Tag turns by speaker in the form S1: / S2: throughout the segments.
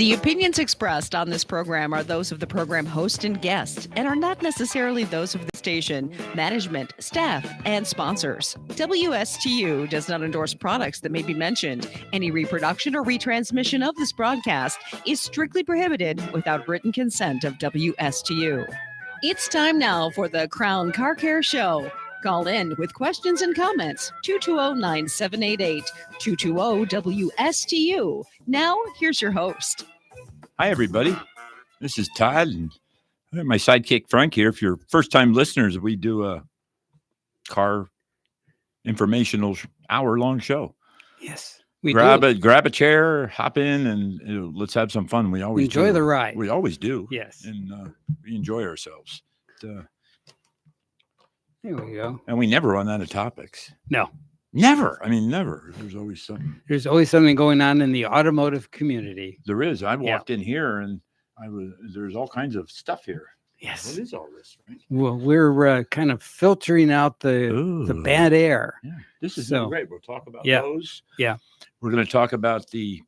S1: The opinions expressed on this program are those of the program host and guest and are not necessarily those of the station, management, staff, and sponsors. WSTU does not endorse products that may be mentioned. Any reproduction or retransmission of this broadcast is strictly prohibited without written consent of WSTU. It's time now for the Crown Car Care Show. Call in with questions and comments, 220-9788, 220-WSTU. Now, here's your host.
S2: Hi, everybody. This is Todd, and I have my sidekick, Frank, here. If you're first-time listeners, we do a car informational hour-long show.
S3: Yes.
S2: Grab a chair, hop in, and let's have some fun. We always
S3: enjoy the ride.
S2: We always do.
S3: Yes.
S2: And we enjoy ourselves.
S3: There we go.
S2: And we never run out of topics.
S3: No.
S2: Never. I mean, never. There's always something.
S3: There's always something going on in the automotive community.
S2: There is. I walked in here, and there's all kinds of stuff here.
S3: Yes.
S2: What is all this, Frank?
S3: Well, we're kind of filtering out the bad air.
S2: Yeah. This is great. We'll talk about those.
S3: Yeah.
S2: We're going to talk about the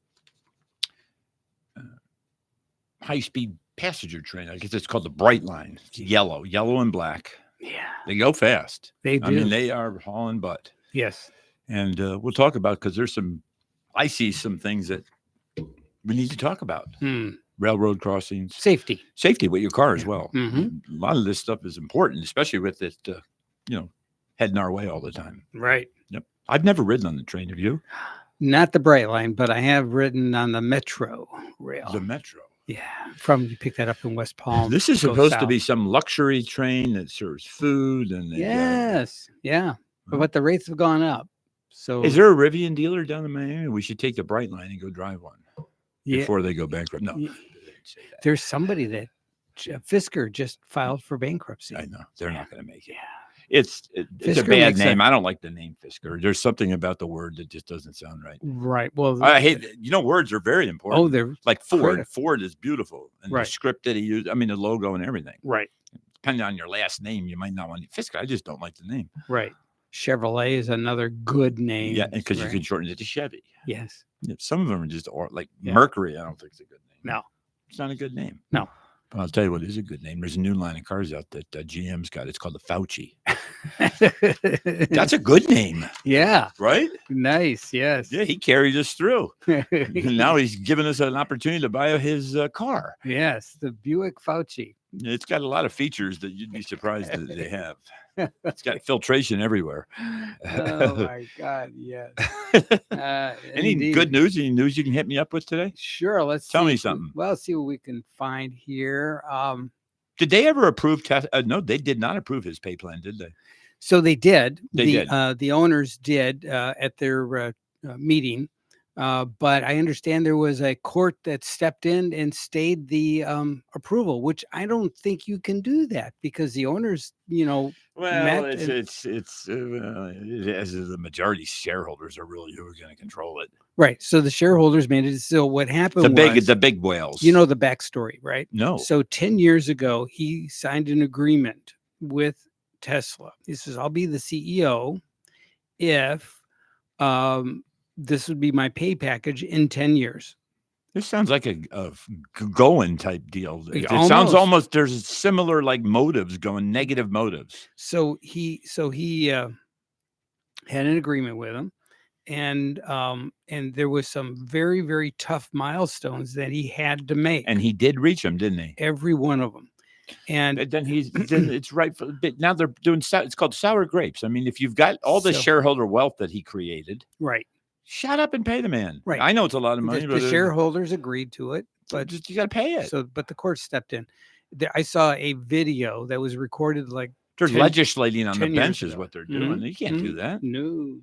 S2: high-speed passenger train. I guess it's called the Bright Line. It's yellow and black.
S3: Yeah.
S2: They go fast.
S3: They do.
S2: I mean, they are hauling butt.
S3: Yes.
S2: And we'll talk about, because I see some things that we need to talk about. Railroad crossings.
S3: Safety
S2: with your car as well.
S3: Mm-hmm.
S2: A lot of this stuff is important, especially with it, heading our way all the time.
S3: Right.
S2: Yep. I've never ridden on the train. Have you?
S3: Not the Bright Line, but I have ridden on the Metro rail.
S2: The Metro.
S3: Yeah. You pick that up in West Palm.
S2: This is supposed to be some luxury train that serves food. And
S3: yes. Yeah. But the rates have gone up. So
S2: is there a Rivian dealer down in Miami? We should take the Bright Line and go drive one before they go bankrupt. No.
S3: There's somebody that Fisker just filed for bankruptcy.
S2: I know. They're not going to make it.
S3: Yeah.
S2: It's a bad name. I don't like the name Fisker. There's something about the word that just doesn't sound right.
S3: Right. Well,
S2: I hate, words are very important.
S3: Oh, they're
S2: like Ford.
S3: critical.
S2: Ford is beautiful. And the script that he used, the logo and everything.
S3: Right.
S2: Depending on your last name, you might not want Fisker. I just don't like the name.
S3: Right. Chevrolet is another good name.
S2: Yeah, because you can shorten it to Chevy.
S3: Yes.
S2: Yeah, some of them are just Mercury. I don't think it's a good name.
S3: No.
S2: It's not a good name.
S3: No.
S2: But I'll tell you what is a good name. There's a new line of cars out that GM's got. It's called the Fauci. That's a good name.
S3: Yeah.
S2: Right?
S3: Nice. Yes.
S2: Yeah, he carried us through. Now he's given us an opportunity to buy his car.
S3: Yes, the Buick Fauci.
S2: It's got a lot of features that you'd be surprised that they have. It's got filtration everywhere.
S3: Oh my God! Yes.
S2: Any good news? Any news you can hit me up with today?
S3: Sure. Let's
S2: tell me something.
S3: Let's see what we can find here.
S2: Did they ever approve? No, they did not approve his pay plan, did they?
S3: So they did.
S2: They did.
S3: The owners did at their meeting. But I understand there was a court that stepped in and stayed the approval, which I don't think you can do that because the owners,
S2: well, it's as the majority shareholders are really who are going to control it.
S3: Right. So the shareholders made it. So what happened
S2: the big whales.
S3: You know the backstory, right?
S2: No.
S3: So 10 years ago, he signed an agreement with Tesla. He says, I'll be the CEO if this would be my pay package in 10 years.
S2: This sounds like a going type deal. It sounds almost there's similar motives going, negative motives.
S3: So he had an agreement with him, and there was some very, very tough milestones that he had to make.
S2: And he did reach them, didn't he?
S3: Every one of them. And
S2: then it's right. Now they're doing, it's called sour grapes. I mean, if you've got all the shareholder wealth that he created.
S3: Right.
S2: Shut up and pay the man.
S3: Right.
S2: I know it's a lot of money.
S3: The shareholders agreed to it, but
S2: you got to pay it.
S3: But the court stepped in. I saw a video that was recorded
S2: they're legislating on the bench is what they're doing. You can't do that.
S3: No.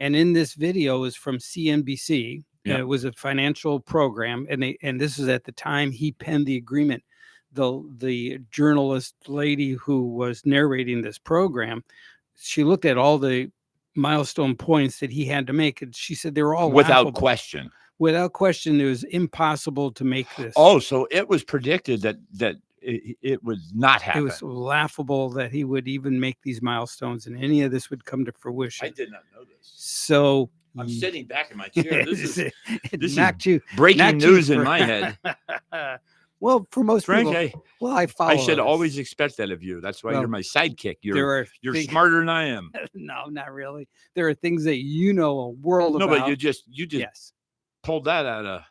S3: And in this video is from CNBC. Yeah. It was a financial program, and this is at the time he penned the agreement. The journalist lady who was narrating this program, she looked at all the milestone points that he had to make, and she said they were all
S2: without
S3: laughable.
S2: question.
S3: Without question, it was impossible to make this.
S2: Oh, so it was predicted that it would not happen.
S3: It was laughable that he would even make these milestones, and any of this would come to fruition.
S2: I did not know this.
S3: So
S2: I'm sitting back in my chair. This is
S3: knocked you
S2: breaking
S3: knocked you
S2: news in
S3: for-
S2: my head.
S3: Well, for most
S2: Frank,
S3: people, I follow.
S2: I should
S3: us.
S2: always expect that of you. That's why
S3: Well,
S2: you're my sidekick.
S3: There are
S2: You're
S3: things-
S2: smarter than I am.
S3: No, not really. There are things that you know a world
S2: No,
S3: about.
S2: but you just
S3: yes.
S2: pulled that out of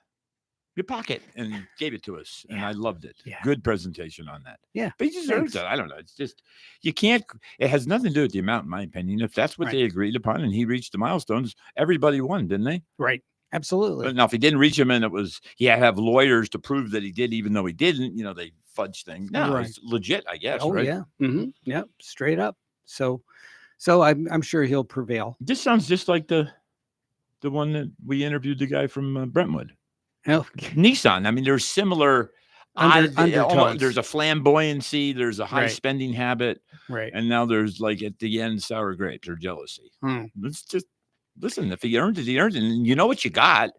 S2: your pocket and gave it to us, and
S3: Yeah.
S2: I loved it.
S3: Yeah.
S2: Good presentation on that.
S3: Yeah,
S2: but he deserves
S3: thanks.
S2: that. I don't know. It's just you can't. It has nothing to do with the amount, in my opinion. If that's what
S3: Right.
S2: they agreed upon, and he reached the milestones, everybody won, didn't they?
S3: Right. Absolutely.
S2: But now, if he didn't reach them, and it was he had to have lawyers to prove that he did, even though he didn't, they fudge things. No,
S3: Right.
S2: it's legit, I guess.
S3: Oh
S2: right?
S3: yeah. Mm-hmm. Yep. Straight up. So I'm sure he'll prevail.
S2: This sounds just like the one that we interviewed the guy from Brentwood.
S3: Oh,
S2: Nissan. I mean, there's similar.
S3: undertones.
S2: There's a flamboyancy. There's a high
S3: Right.
S2: spending habit,
S3: right.
S2: and now there's like at the end sour grapes or jealousy.
S3: Hmm.
S2: It's just listen. If he earned it, he earned it, and you know what you got.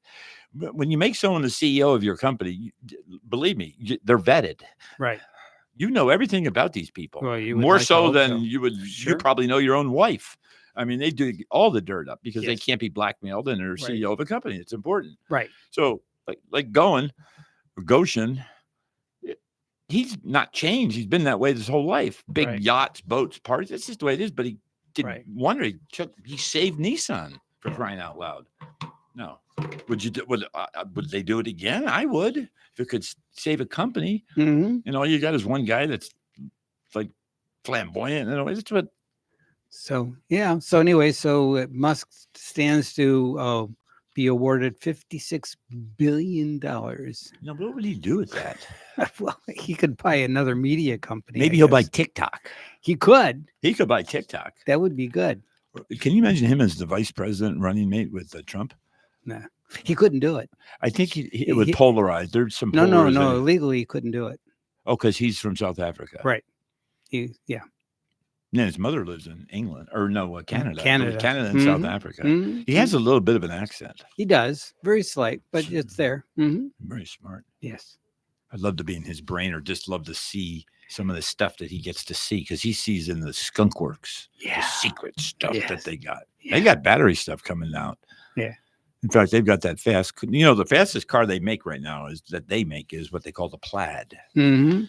S2: But when you make someone the CEO of your company, believe me, they're vetted.
S3: Right.
S2: You know everything about these people.
S3: Well, you would
S2: more
S3: like to
S2: so
S3: hope
S2: than
S3: so.
S2: you would.
S3: Sure.
S2: You probably know your own wife. I mean, they do all the dirt up because they
S3: Yes.
S2: can't be blackmailed, and they're
S3: Right.
S2: CEO of a company. It's important.
S3: Right.
S2: So, like Goshen, he's not changed. He's been that way this whole life. Big
S3: Right.
S2: yachts, boats, parties. That's just the way it is. But he did
S3: Right.
S2: wonder. He saved Nissan for crying out loud. No, would they do it again? I would if it could save a company.
S3: Mm-hmm.
S2: And all you got is one guy that's like flamboyant. That's what.
S3: So yeah. So anyway, Musk stands to be awarded $56 billion.
S2: No, what would he do with that?
S3: Well, he could buy another media company.
S2: Maybe
S3: I
S2: he'll buy
S3: guess.
S2: TikTok.
S3: He could.
S2: He could buy TikTok.
S3: That would be good.
S2: Can you imagine him as the vice president running mate with Trump?
S3: Nah, he couldn't do it.
S2: I think it would polarize. There's some
S3: No.
S2: polarization.
S3: Legally, he couldn't do it.
S2: Oh, because he's from South Africa.
S3: Right.
S2: And his mother lives in England Canada.
S3: Canada.
S2: Canada and South
S3: Mhm.
S2: Africa.
S3: Mhm.
S2: He has a little bit of an accent.
S3: He does. Very slight, but it's there. Mm-hmm.
S2: Very smart.
S3: Yes.
S2: I'd love to be in his brain or just love to see some of the stuff that he gets to see because he sees in the skunk works the secret stuff that they got.
S3: Yeah.
S2: They got battery stuff coming out.
S3: Yeah.
S2: In fact, they've got that fast. The fastest car they make right now is what they call the Plaid.
S3: Mm-hmm.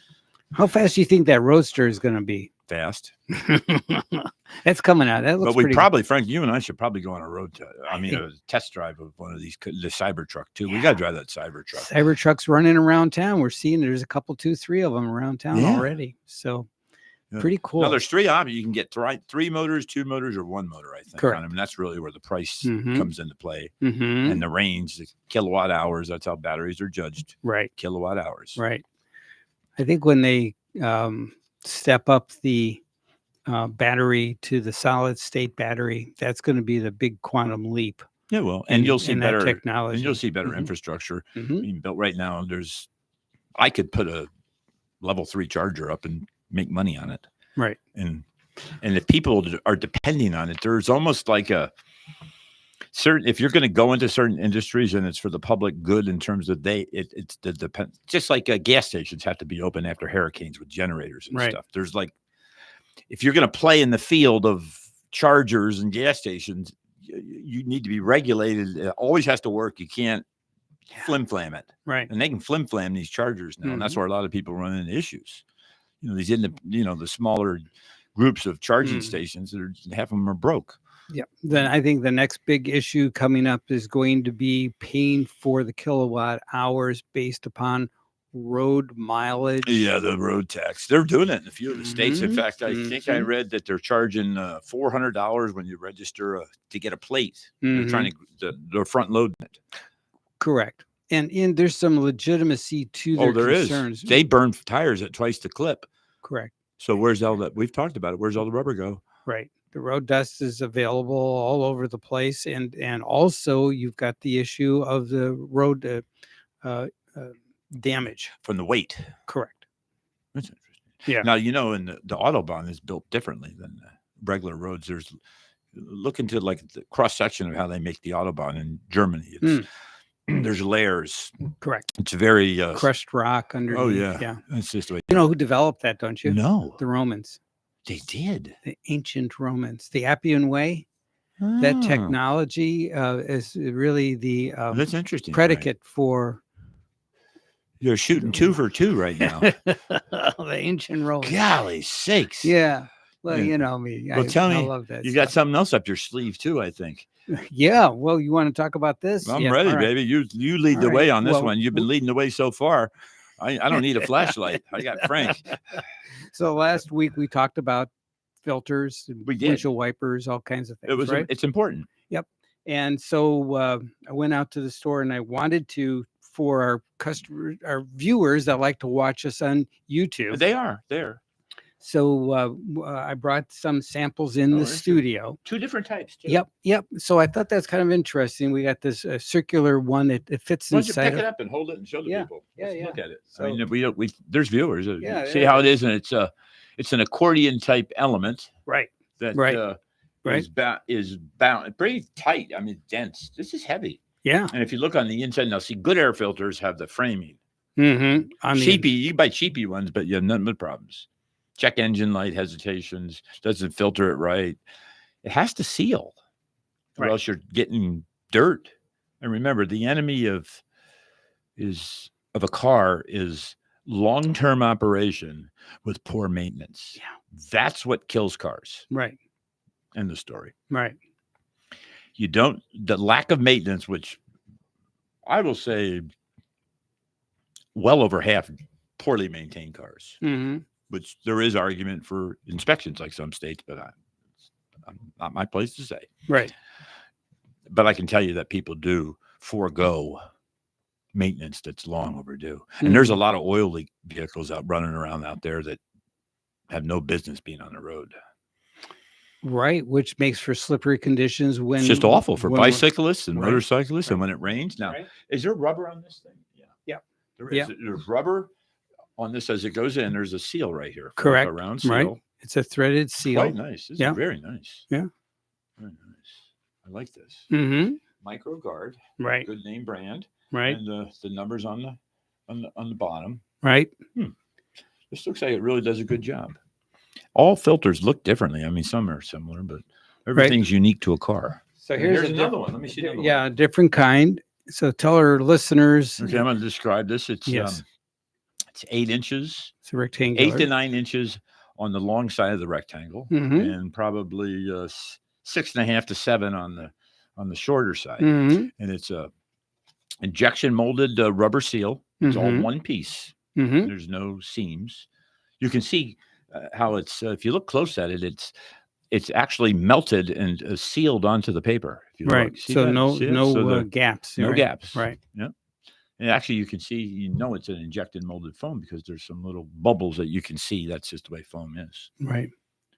S3: How fast do you think that Roadster is going to be?
S2: Fast.
S3: That's coming out. That looks
S2: But we
S3: pretty
S2: probably, Frank, you and I should probably go on a test drive of one of these, the Cybertruck too. We got to drive that Cybertruck.
S3: Cybertruck's running around town. We're seeing there's a couple, 2, 3 of them around town already. So
S2: Yeah.
S3: pretty cool.
S2: Now there's 3 options. You can get 3 motors, 2 motors, or 1 motor. I think.
S3: Correct.
S2: On them. And that's really where the price
S3: Mhm.
S2: comes into play,
S3: Mm-hmm.
S2: and the range, the kilowatt hours. That's how batteries are judged.
S3: Right.
S2: Kilowatt hours.
S3: Right. I think when they step up the battery to the solid state battery, that's going to be the big quantum leap.
S2: Yeah. Well, and you'll see
S3: in that
S2: better
S3: technology.
S2: And you'll see better
S3: Mhm.
S2: infrastructure
S3: Mhm.
S2: being built right now. I could put a level 3 charger up and make money on it.
S3: Right.
S2: And if people are depending on it, there's almost like a certain, if you're going to go into certain industries and it's for the public good in terms of it's the depend, just like gas stations have to be open after hurricanes with generators and
S3: Right.
S2: stuff. There's like, if you're going to play in the field of chargers and gas stations, you need to be regulated. It always has to work. You can't flim flam it.
S3: Right.
S2: And they can flim flam these chargers now. And that's where a lot of people run into issues. The smaller groups of charging stations half of them are broke.
S3: Yeah. Then I think the next big issue coming up is going to be paying for the kilowatt hours based upon road mileage.
S2: Yeah, the road tax. They're doing it in a few of the states. In
S3: Mhm.
S2: fact, I think I read that they're charging $400 when you register to get a plate. They're trying they're front loading it.
S3: Correct. And there's some legitimacy to their
S2: There
S3: concerns.
S2: is. They burn tires at twice the clip.
S3: Correct.
S2: So where's all that? We've talked about it. Where's all the rubber go?
S3: Right. The road dust is available all over the place. And also you've got the issue of the road damage.
S2: From the weight.
S3: Correct.
S2: That's interesting.
S3: Yeah.
S2: Now, and the Autobahn is built differently than regular roads. Look into like the cross section of how they make the Autobahn in Germany. There's layers.
S3: Correct.
S2: It's very
S3: Crushed rock underneath.
S2: Oh yeah.
S3: Yeah.
S2: That's just the way.
S3: You know who developed that, don't you?
S2: No,
S3: The Romans.
S2: they did.
S3: The ancient Romans. The Appian Way. That
S2: Oh,
S3: technology is really the
S2: that's interesting. Frank.
S3: predicate for
S2: You're shooting 2 for 2 right now.
S3: the ancient Rome.
S2: Golly sakes.
S3: Yeah. Well,
S2: Yeah.
S3: you know me.
S2: Well, tell
S3: I
S2: me,
S3: love that
S2: you got
S3: stuff.
S2: something else up your sleeve too, I think.
S3: Yeah. Well, you want to talk about this?
S2: I'm
S3: Yeah,
S2: ready,
S3: all right.
S2: baby. You lead
S3: All
S2: the way
S3: right.
S2: on this
S3: Well,
S2: one. You've been leading the way so far. I don't need a flashlight. I got Frank.
S3: So last week we talked about filters, and
S2: We did.
S3: windshield wipers, all kinds of things. Right?
S2: It's important.
S3: And so I went out to the store and I wanted to, for our customers, our viewers that like to watch us on YouTube.
S2: They are there.
S3: So I brought some samples in the
S2: interesting.
S3: studio.
S2: 2 different types. Too.
S3: Yep. So I thought that's kind of interesting. We got this circular one that it fits
S2: Why don't you
S3: inside.
S2: pick it up and hold it and show the
S3: Yeah,
S2: people?
S3: yeah,
S2: Let's
S3: yeah.
S2: look at it.
S3: So-
S2: I mean, we there's viewers.
S3: Yeah,
S2: See
S3: yeah,
S2: how it is, and it's an accordion type element
S3: Right.
S2: that
S3: Right.
S2: is bound pretty tight. I mean, dense. This is heavy.
S3: Yeah.
S2: And if you look on the inside now, see, good air filters have the framing.
S3: Mm-hmm.
S2: Cheapy, you can buy cheapy ones, but you have nothing but problems. Check engine light hesitations, doesn't filter it right. It has to seal, or
S3: Right.
S2: else you're getting dirt. And remember, the enemy of a car is long-term operation with poor maintenance.
S3: Yeah.
S2: That's what kills cars.
S3: Right.
S2: End of story.
S3: Right.
S2: The lack of maintenance, which I will say well over half poorly maintained cars,
S3: Mm-hmm.
S2: which there is argument for inspections like some states, but I'm not my place to say.
S3: Right.
S2: But I can tell you that people do forego maintenance that's long overdue. And there's a lot of oil leak vehicles running around out there that have no business being on the road.
S3: Right, which makes for slippery conditions when
S2: It's just awful for
S3: when we're-
S2: bicyclists and
S3: Right.
S2: motorcyclists. And
S3: Right.
S2: when it rains, now,
S3: Right.
S2: is there rubber on this thing? Yeah.
S3: Yeah.
S2: There
S3: Yeah.
S2: is. There's rubber on this as it goes in. There's a seal right here.
S3: Correct.
S2: A round seal.
S3: Right. It's a threaded seal.
S2: Quite nice. This
S3: Yeah.
S2: is very nice.
S3: Yeah.
S2: Very nice. I like this.
S3: Mm-hmm.
S2: Micro Guard.
S3: Right.
S2: Good name brand.
S3: Right.
S2: And the numbers on the bottom.
S3: Right.
S2: This looks like it really does a good job. All filters look differently. I mean, some are similar, but everything's unique to a car.
S3: So
S2: And
S3: here's
S2: another one. Let me see another one.
S3: Yeah, a different kind. So tell our listeners.
S2: Okay, I'm going to describe this. It's
S3: Yes.
S2: it's 8 inches,
S3: It's a rectangular.
S2: 8 to 9 inches on the long side of the rectangle,
S3: Mhm.
S2: and probably 6.5 to 7 on the shorter side.
S3: Mhm.
S2: And it's a injection molded rubber seal. It's all
S3: Mhm.
S2: one piece.
S3: Mhm.
S2: There's no seams. You can see how it's. If you look close at it, it's actually melted and sealed onto the paper. If you
S3: Right.
S2: look. See
S3: So
S2: that?
S3: no
S2: See it? So
S3: gaps.
S2: no
S3: right.
S2: gaps.
S3: Right.
S2: Yeah. And actually, you can see. It's an injected molded foam because there's some little bubbles that you can see. That's just the way foam is.
S3: Right.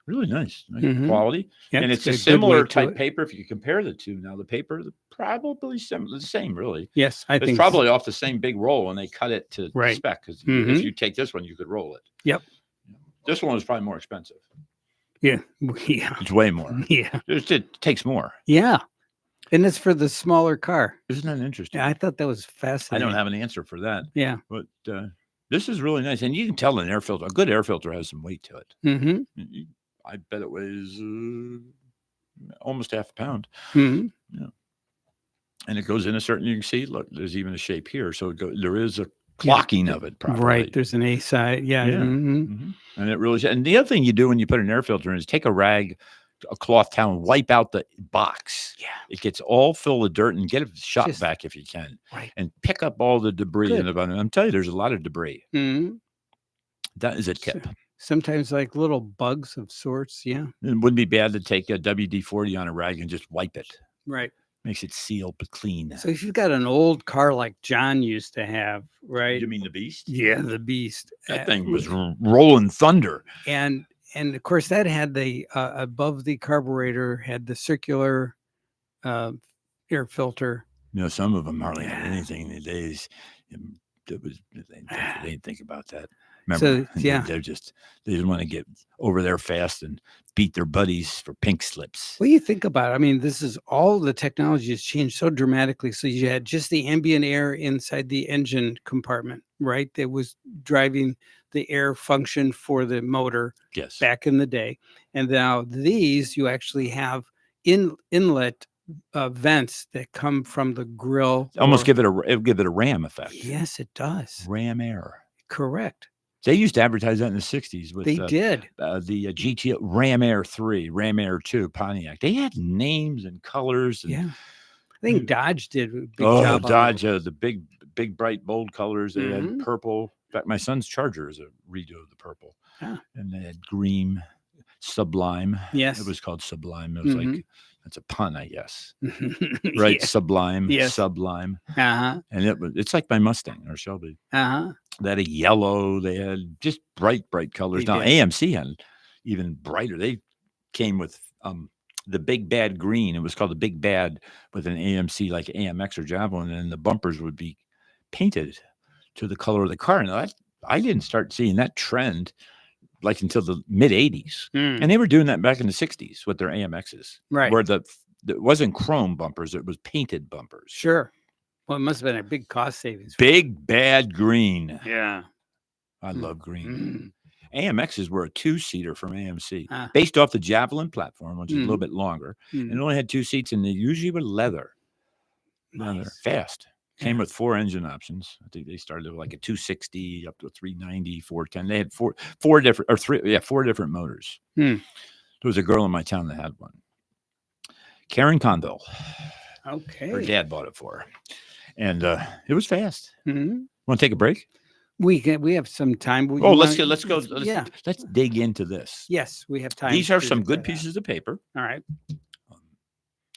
S2: Really nice
S3: Mhm.
S2: quality,
S3: Yeah,
S2: and it's a
S3: good
S2: similar
S3: weight to
S2: type
S3: it.
S2: paper. If you compare the two, now the paper probably the same, really.
S3: Yes, I
S2: It's
S3: think
S2: probably off the same big roll, and they cut it to
S3: Right.
S2: spec. Because
S3: Mhm.
S2: if you take this one, you could roll it.
S3: Yep.
S2: This one is probably more expensive.
S3: Yeah. Yeah.
S2: It's way more.
S3: Yeah.
S2: It takes more.
S3: Yeah. And it's for the smaller car.
S2: Isn't that interesting?
S3: Yeah, I thought that was
S2: I
S3: fascinating.
S2: don't have an answer for that,
S3: Yeah.
S2: but this is really nice, and you can tell an air filter. A good air filter has some weight to it.
S3: Mm-hmm.
S2: I bet it weighs almost half a pound.
S3: Mm-hmm.
S2: And it goes in a certain. You can see. Look, there's even a shape here, so there is a clocking of it. Properly.
S3: Right. There's an A side. Yeah.
S2: Yeah.
S3: Mhm.
S2: And it really. And the other thing you do when you put an air filter in is take a rag, a cloth towel, and wipe out the box.
S3: Yeah.
S2: It gets all full of dirt, and get it shot
S3: Just-
S2: back if you can,
S3: Right.
S2: and pick up all the debris in
S3: Good.
S2: the bottom. I'm telling you, there's a lot of debris.
S3: Mhm.
S2: That is a tip.
S3: Sometimes like little bugs of sorts. Yeah.
S2: It wouldn't be bad to take a WD-40 on a rag and just wipe it.
S3: Right.
S2: Makes it sealed but clean.
S3: So if you've got an old car like John used to have, right?
S2: You mean the Beast?
S3: Yeah, the Beast.
S2: That thing was rolling thunder.
S3: and of course that had the above the carburetor had the circular air filter.
S2: Some of them hardly had anything these days. They didn't think about that. Remember,
S3: So, yeah.
S2: they just want to get over there fast and beat their buddies for pink slips.
S3: What do you think about it? I mean, this is all the technology has changed so dramatically. So you had just the ambient air inside the engine compartment, right? That was driving the air function for the motor
S2: Yes.
S3: back in the day. And now these you actually have inlet vents that come from the grill.
S2: Almost give it a ram effect.
S3: Yes, it does.
S2: Ram air.
S3: Correct.
S2: They used to advertise that in the 60s with
S3: They did.
S2: the GT Ram Air 3, Ram Air 2, Pontiac. They had names and colors. And,
S3: Yeah. I think Dodge did a big
S2: oh,
S3: job.
S2: Dodge, the big, bright, bold colors. They had
S3: Mhm.
S2: purple. In fact, my son's Charger is a redo of the purple.
S3: Ah.
S2: And they had green, Sublime.
S3: Yes.
S2: It was called Sublime. It was
S3: Mhm.
S2: like, that's a pun, I guess. Right?
S3: Yeah.
S2: Sublime,
S3: Yes.
S2: Sublime.
S3: Uh-huh.
S2: And it's like my Mustang or Shelby.
S3: Uh-huh.
S2: They had a yellow. They had just bright colors.
S3: They
S2: Now
S3: did.
S2: AMC had even brighter. They came with the big bad green. It was called the big bad with an AMC like AMX or Javelin, and the bumpers would be painted to the color of the car. And I didn't start seeing that trend like until the mid 80s.
S3: Mm.
S2: And they were doing that back in the 60s with their AMXs.
S3: Right.
S2: Where it wasn't chrome bumpers, it was painted bumpers.
S3: Sure. Well, it must have been a big cost savings.
S2: Big bad green.
S3: Yeah.
S2: I love green.
S3: Mm.
S2: AMXs were a 2-seater from AMC,
S3: Ah.
S2: based off the Javelin platform, which is a little
S3: Mm.
S2: bit longer.
S3: Mm.
S2: And it only had 2 seats, and they usually were leather.
S3: Nice.
S2: Fast. Came
S3: Yeah.
S2: with 4 engine options. I think they started with like a 260 up to a 390, 410. They had four different motors.
S3: Hmm.
S2: There was a girl in my town that had one. Karen Conville.
S3: Okay.
S2: Her dad bought it for her. And it was fast.
S3: Mhm.
S2: Want to take a break?
S3: We have some time.
S2: Let's go.
S3: Yeah.
S2: Let's dig into this.
S3: Yes, we have time.
S2: These are
S3: to
S2: some
S3: look
S2: good
S3: at that.
S2: pieces of paper.
S3: All right.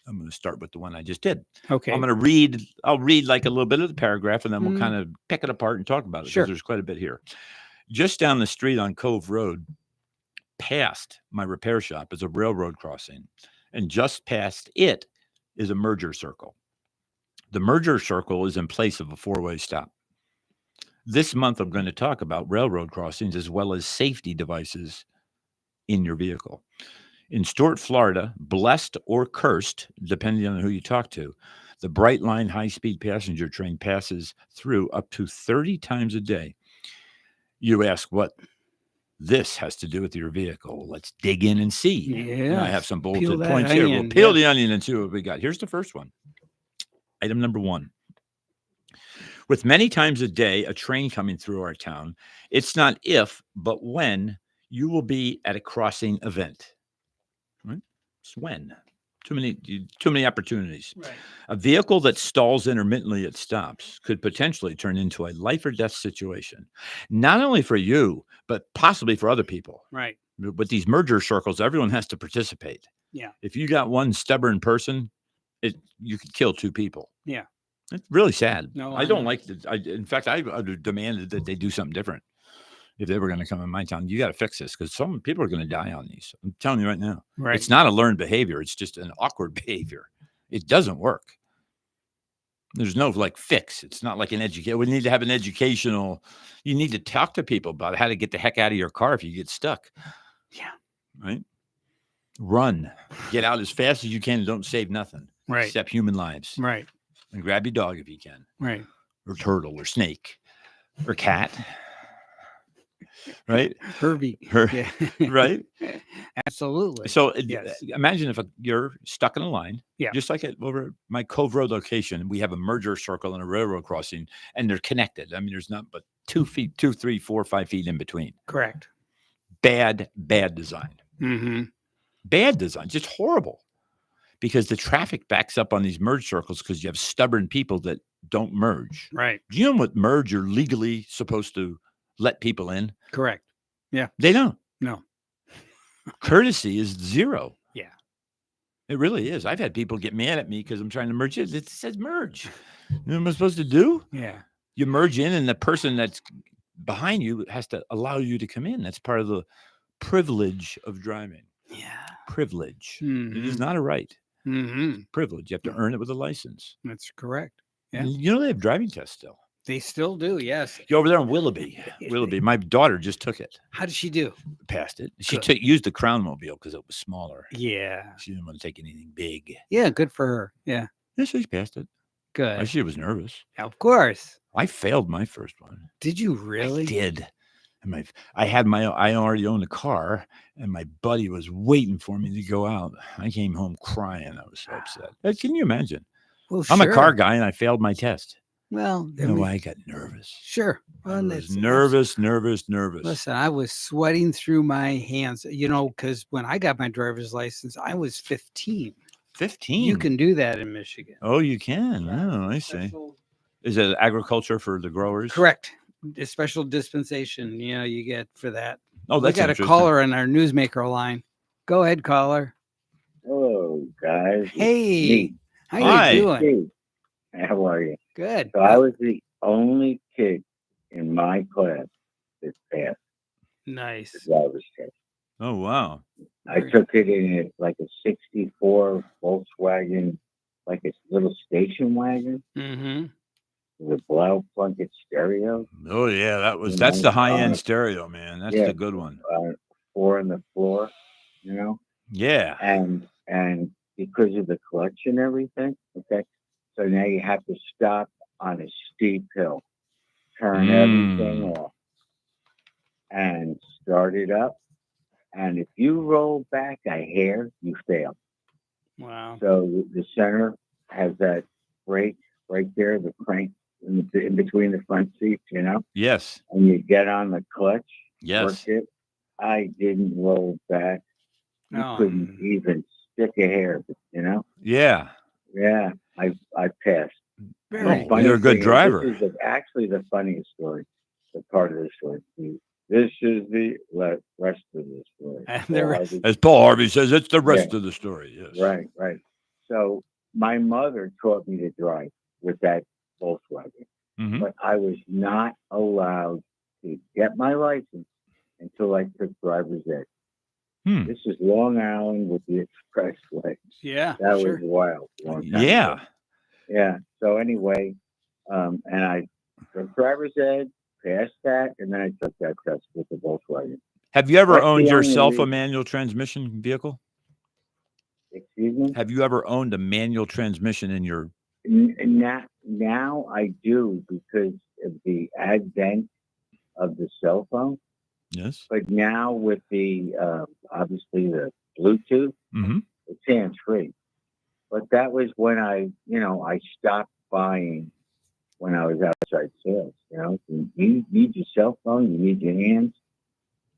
S2: I'm going to start with the one I just did.
S3: Okay.
S2: I'll read like a little bit of the paragraph, and then we'll
S3: Mhm.
S2: kind of pick it apart and talk about it. 'Cause
S3: Sure.
S2: there's quite a bit here. Just down the street on Cove Road, past my repair shop, is a railroad crossing. And just past it is a merger circle. The merger circle is in place of a 4-way stop. This month, I'm going to talk about railroad crossings as well as safety devices in your vehicle. In Stuart, Florida, blessed or cursed, depending on who you talk to, the Bright Line high-speed passenger train passes through up to 30 times a day. You ask what this has to do with your vehicle. Let's dig in and see.
S3: Yeah.
S2: I have some
S3: Peel
S2: bulleted
S3: that
S2: points here. We'll
S3: onion,
S2: peel
S3: yeah.
S2: the onion and see what we got. Here's the first one. Item number 1. With many times a day a train coming through our town, it's not if, but when you will be at a crossing event. Right? It's when. Too many opportunities.
S3: Right.
S2: A vehicle that stalls intermittently at stops could potentially turn into a life or death situation, not only for you, but possibly for other people.
S3: Right.
S2: With these merger circles, everyone has to participate.
S3: Yeah.
S2: If you got one stubborn person, you could kill 2 people.
S3: Yeah.
S2: It's really sad.
S3: No,
S2: I
S3: I
S2: don't
S3: know.
S2: like in fact, I demanded that they do something different. If they were going to come in my town, you got to fix this because some people are going to die on these. I'm telling you right now.
S3: Right.
S2: It's not a learned behavior. It's just an awkward behavior. It doesn't work. There's no like fix. It's not like an education. We need to have an educational. You need to talk to people about how to get the heck out of your car if you get stuck.
S3: Yeah.
S2: Right. Run. Get out as fast as you can. And don't save nothing.
S3: Right.
S2: Except human lives.
S3: Right.
S2: And grab your dog if you can.
S3: Right.
S2: Or turtle or snake or cat. Right?
S3: Herbie. Yeah.
S2: Right?
S3: Absolutely.
S2: So
S3: Yes.
S2: imagine if you're stuck in a line,
S3: Yeah.
S2: just like over at my Cove Road location, we have a merger circle and a railroad crossing, and they're connected. I mean, there's not but 2 feet, 2, 3, 4, 5 feet in between.
S3: Correct.
S2: Bad design.
S3: Mm-hmm.
S2: Bad design, just horrible. Because the traffic backs up on these merge circles because you have stubborn people that don't merge.
S3: Right.
S2: Do you know what merge you're legally supposed to let people in?
S3: Correct.
S2: They don't.
S3: No.
S2: Courtesy is 0.
S3: Yeah.
S2: It really is. I've had people get mad at me because I'm trying to merge it. It says merge. You know what I'm supposed to do?
S3: Yeah.
S2: You merge in, and the person that's behind you has to allow you to come in. That's part of the privilege of driving.
S3: Yeah.
S2: Privilege. It
S3: Mhm.
S2: is not a right.
S3: Mm-hmm.
S2: Privilege. You have to earn it with a license.
S3: That's correct. Yeah.
S2: You know they have driving tests still.
S3: They still do. Yes.
S2: You're over there in Willoughby. Willoughby. My daughter just took it.
S3: How did she do?
S2: Passed it. She
S3: Good.
S2: used the Crown Mobile because it was smaller.
S3: Yeah.
S2: She didn't want to take anything big.
S3: Yeah. Good for her. Yeah.
S2: Yeah, she passed it.
S3: Good.
S2: She was nervous.
S3: Of course.
S2: I failed my first one.
S3: Did you really?
S2: I did. And I already owned a car, and my buddy was waiting for me to go out. I came home crying. I was so upset. Can you imagine?
S3: Well,
S2: I'm a car
S3: sure.
S2: guy, and I failed my test.
S3: Well,
S2: You know why? I got nervous.
S3: sure.
S2: I
S3: Well,
S2: was
S3: that's
S2: nervous.
S3: Listen, I was sweating through my hands, because when I got my driver's license, I was 15.
S2: 15.
S3: You can do that in Michigan.
S2: Oh, you can.
S3: Yeah,
S2: Oh, I see.
S3: special-
S2: Is it agriculture for the growers?
S3: Correct. A special dispensation, you get for that.
S2: Oh,
S3: We
S2: that's
S3: got a
S2: interesting.
S3: caller in our newsmaker line. Go ahead, caller.
S4: Hello, guys. It's
S3: Hey,
S4: me.
S3: how
S2: Hi.
S3: you doing?
S4: Steve. How are you?
S3: Good.
S4: So I was the only kid in my class that passed the
S3: Nice.
S4: driver's test.
S2: Oh, wow.
S4: I took it in like a '64 Volkswagen, like a little station wagon
S3: Mm-hmm.
S4: with a Blau Plunkett stereo.
S2: Oh, yeah.
S4: You
S2: That's
S4: know,
S2: the high end stereo, man. That's
S4: yeah.
S2: the good one.
S4: 4 on the floor,
S2: Yeah.
S4: and because of the clutch and everything, okay. So now you have to stop on a steep hill, turn everything off, and start it up. And if you roll back a hair, you fail.
S3: Wow.
S4: So the center has that brake right there, the crank in between the front seats,
S2: Yes.
S4: and you get on the clutch,
S2: Yes.
S4: work it. I didn't roll back. You couldn't even stick a hair,
S2: Yeah.
S4: Yeah, I passed.
S3: Very
S2: Oh, you're a good driver.
S4: This is actually the funniest story, the part of the story. This is the rest of the story.
S3: The rest.
S2: As Paul Harvey says, it's the rest of the story. Yes.
S4: Right. So my mother taught me to drive with that Volkswagen, but I was not allowed to get my license until I took driver's ed. This is Long Island with the expressway.
S3: Yeah,
S4: That
S3: sure.
S4: was wild. Long time
S2: Yeah.
S4: ago. Yeah. So anyway, and I took driver's ed, passed that, and then I took that test with the Volkswagen.
S2: Have you ever
S4: That's
S2: owned
S4: the only
S2: yourself a
S4: reason.
S2: manual transmission vehicle?
S4: Excuse me?
S2: Have you ever owned a manual transmission in your?
S4: Now I do because of the advent of the cell phone.
S2: Yes.
S4: But now with the obviously the Bluetooth, it's hands free. But that was when I stopped buying when I was outside sales. You need your cell phone, you need your hands.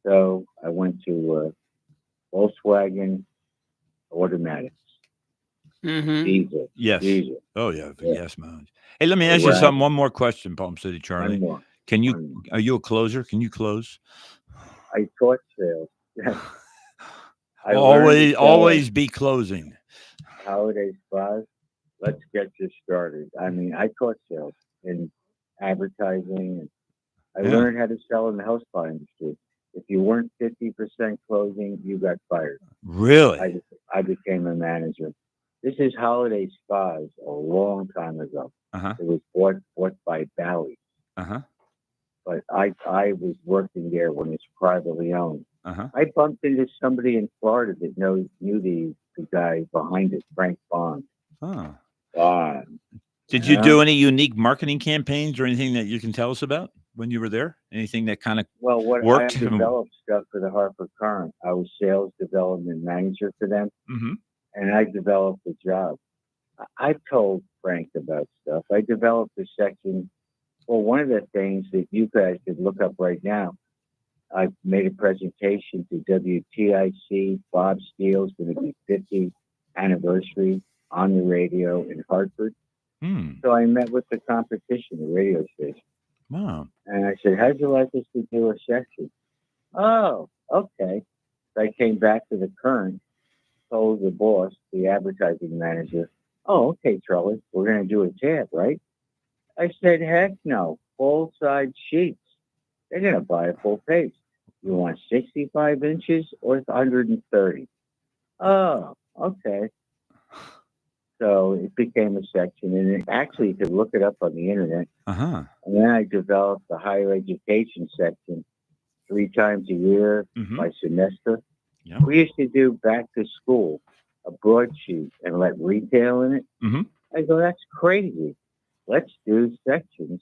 S4: So I went to Volkswagen automatics, diesel.
S2: Yes.
S4: Diesel.
S2: Oh yeah. Yes, man. Hey, let me ask you something. One more question, Palm City Charlie.
S4: One more.
S2: Can you? Are you a closer? Can you close?
S4: I taught sales. Yeah.
S2: Always be closing.
S4: Holiday spas. Let's get you started. I mean, I taught sales in advertising, and I learned how to sell in the house spa industry. If you weren't 50% closing, you got fired.
S2: Really?
S4: I became a manager. This is Holiday Spas a long time ago. It was bought by Bowie. But I was working there when it's privately owned. I bumped into somebody in Florida that knew the guy behind it, Frank Bond. Bond.
S2: Did you do any unique marketing campaigns or anything that you can tell us about when you were there? Anything that kind of worked?
S4: I developed stuff for the Harper Current. I was sales development manager for them, and I developed the job. I told Frank about stuff. I developed a section. Well, one of the things that you guys could look up right now, I made a presentation to WTIC. Bob Steele's going to be 50th anniversary on the radio in Hartford. So I met with the competition, the radio station.
S2: Wow.
S4: And I said, how'd you like us to do a section? Oh, okay. So I came back to the Current, told the boss, the advertising manager, oh, okay, Charlie, we're going to do a tab, right? I said, heck no, full side sheets. They're going to buy a full page. You want 65 inches or 130? Oh, okay. So it became a section, and actually you could look it up on the internet. And then I developed the higher education section 3 times a year by semester. We used to do back to school, a broadsheet, and let retail in it. I go, that's crazy. Let's do sections,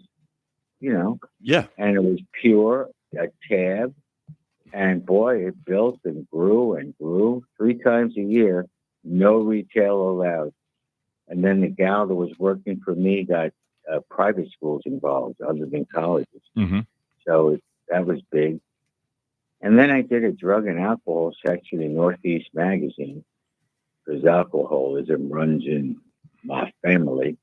S2: Yeah.
S4: And it was pure a tab, and boy, it built and grew and grew 3 times a year. No retail allowed. And then the gal that was working for me got private schools involved other than colleges.
S2: Mm-hmm.
S4: So that was big. And then I did a drug and alcohol section in Northeast Magazine because alcoholism runs in my family.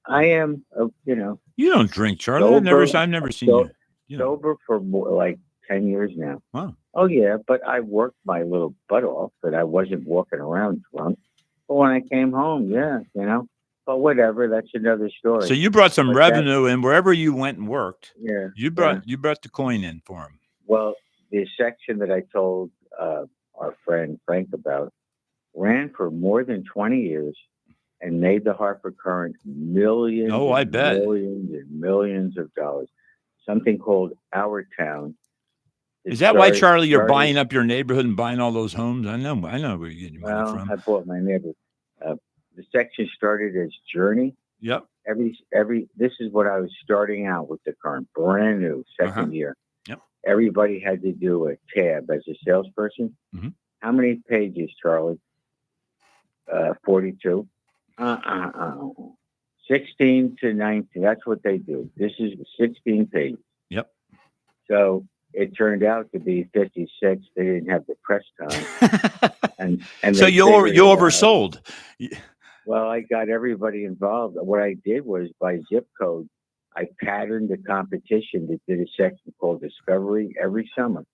S4: I am,
S2: You don't drink, Charlie.
S4: sober.
S2: I've never seen
S4: So-
S2: you.
S4: sober for more, like 10 years now.
S2: Wow.
S4: Oh, yeah, but I worked my little butt off, but I wasn't walking around drunk. But when I came home, yeah, but whatever, that's another story.
S2: So you brought some
S4: But
S2: revenue in wherever you went and worked.
S4: Yeah.
S2: You brought the coin in for him.
S4: Well, the section that I told our friend Frank about ran for more than 20 years and made the Hartford Current millions,
S2: Oh, I
S4: and
S2: bet.
S4: millions and millions of dollars. Something called Our Town.
S2: Is that why, Charlie, you're buying up your neighborhood and buying all those homes? I know where you're getting your money from.
S4: I bought my neighbor. The section started as Journey.
S2: Yep.
S4: This is what I was starting out with the Current, brand new, second year.
S2: Yep.
S4: Everybody had to do a tab as a salesperson.
S2: Mm-hmm.
S4: How many pages, Charlie? 42. 16 to 19. That's what they do. This is 16 pages.
S2: Yep.
S4: So it turned out to be 56. They didn't have the press time. and
S2: So
S4: they
S2: you
S4: figured it out.
S2: oversold.
S4: Well, I got everybody involved. What I did was by zip code, I patterned the competition that did a section called Discovery every summer.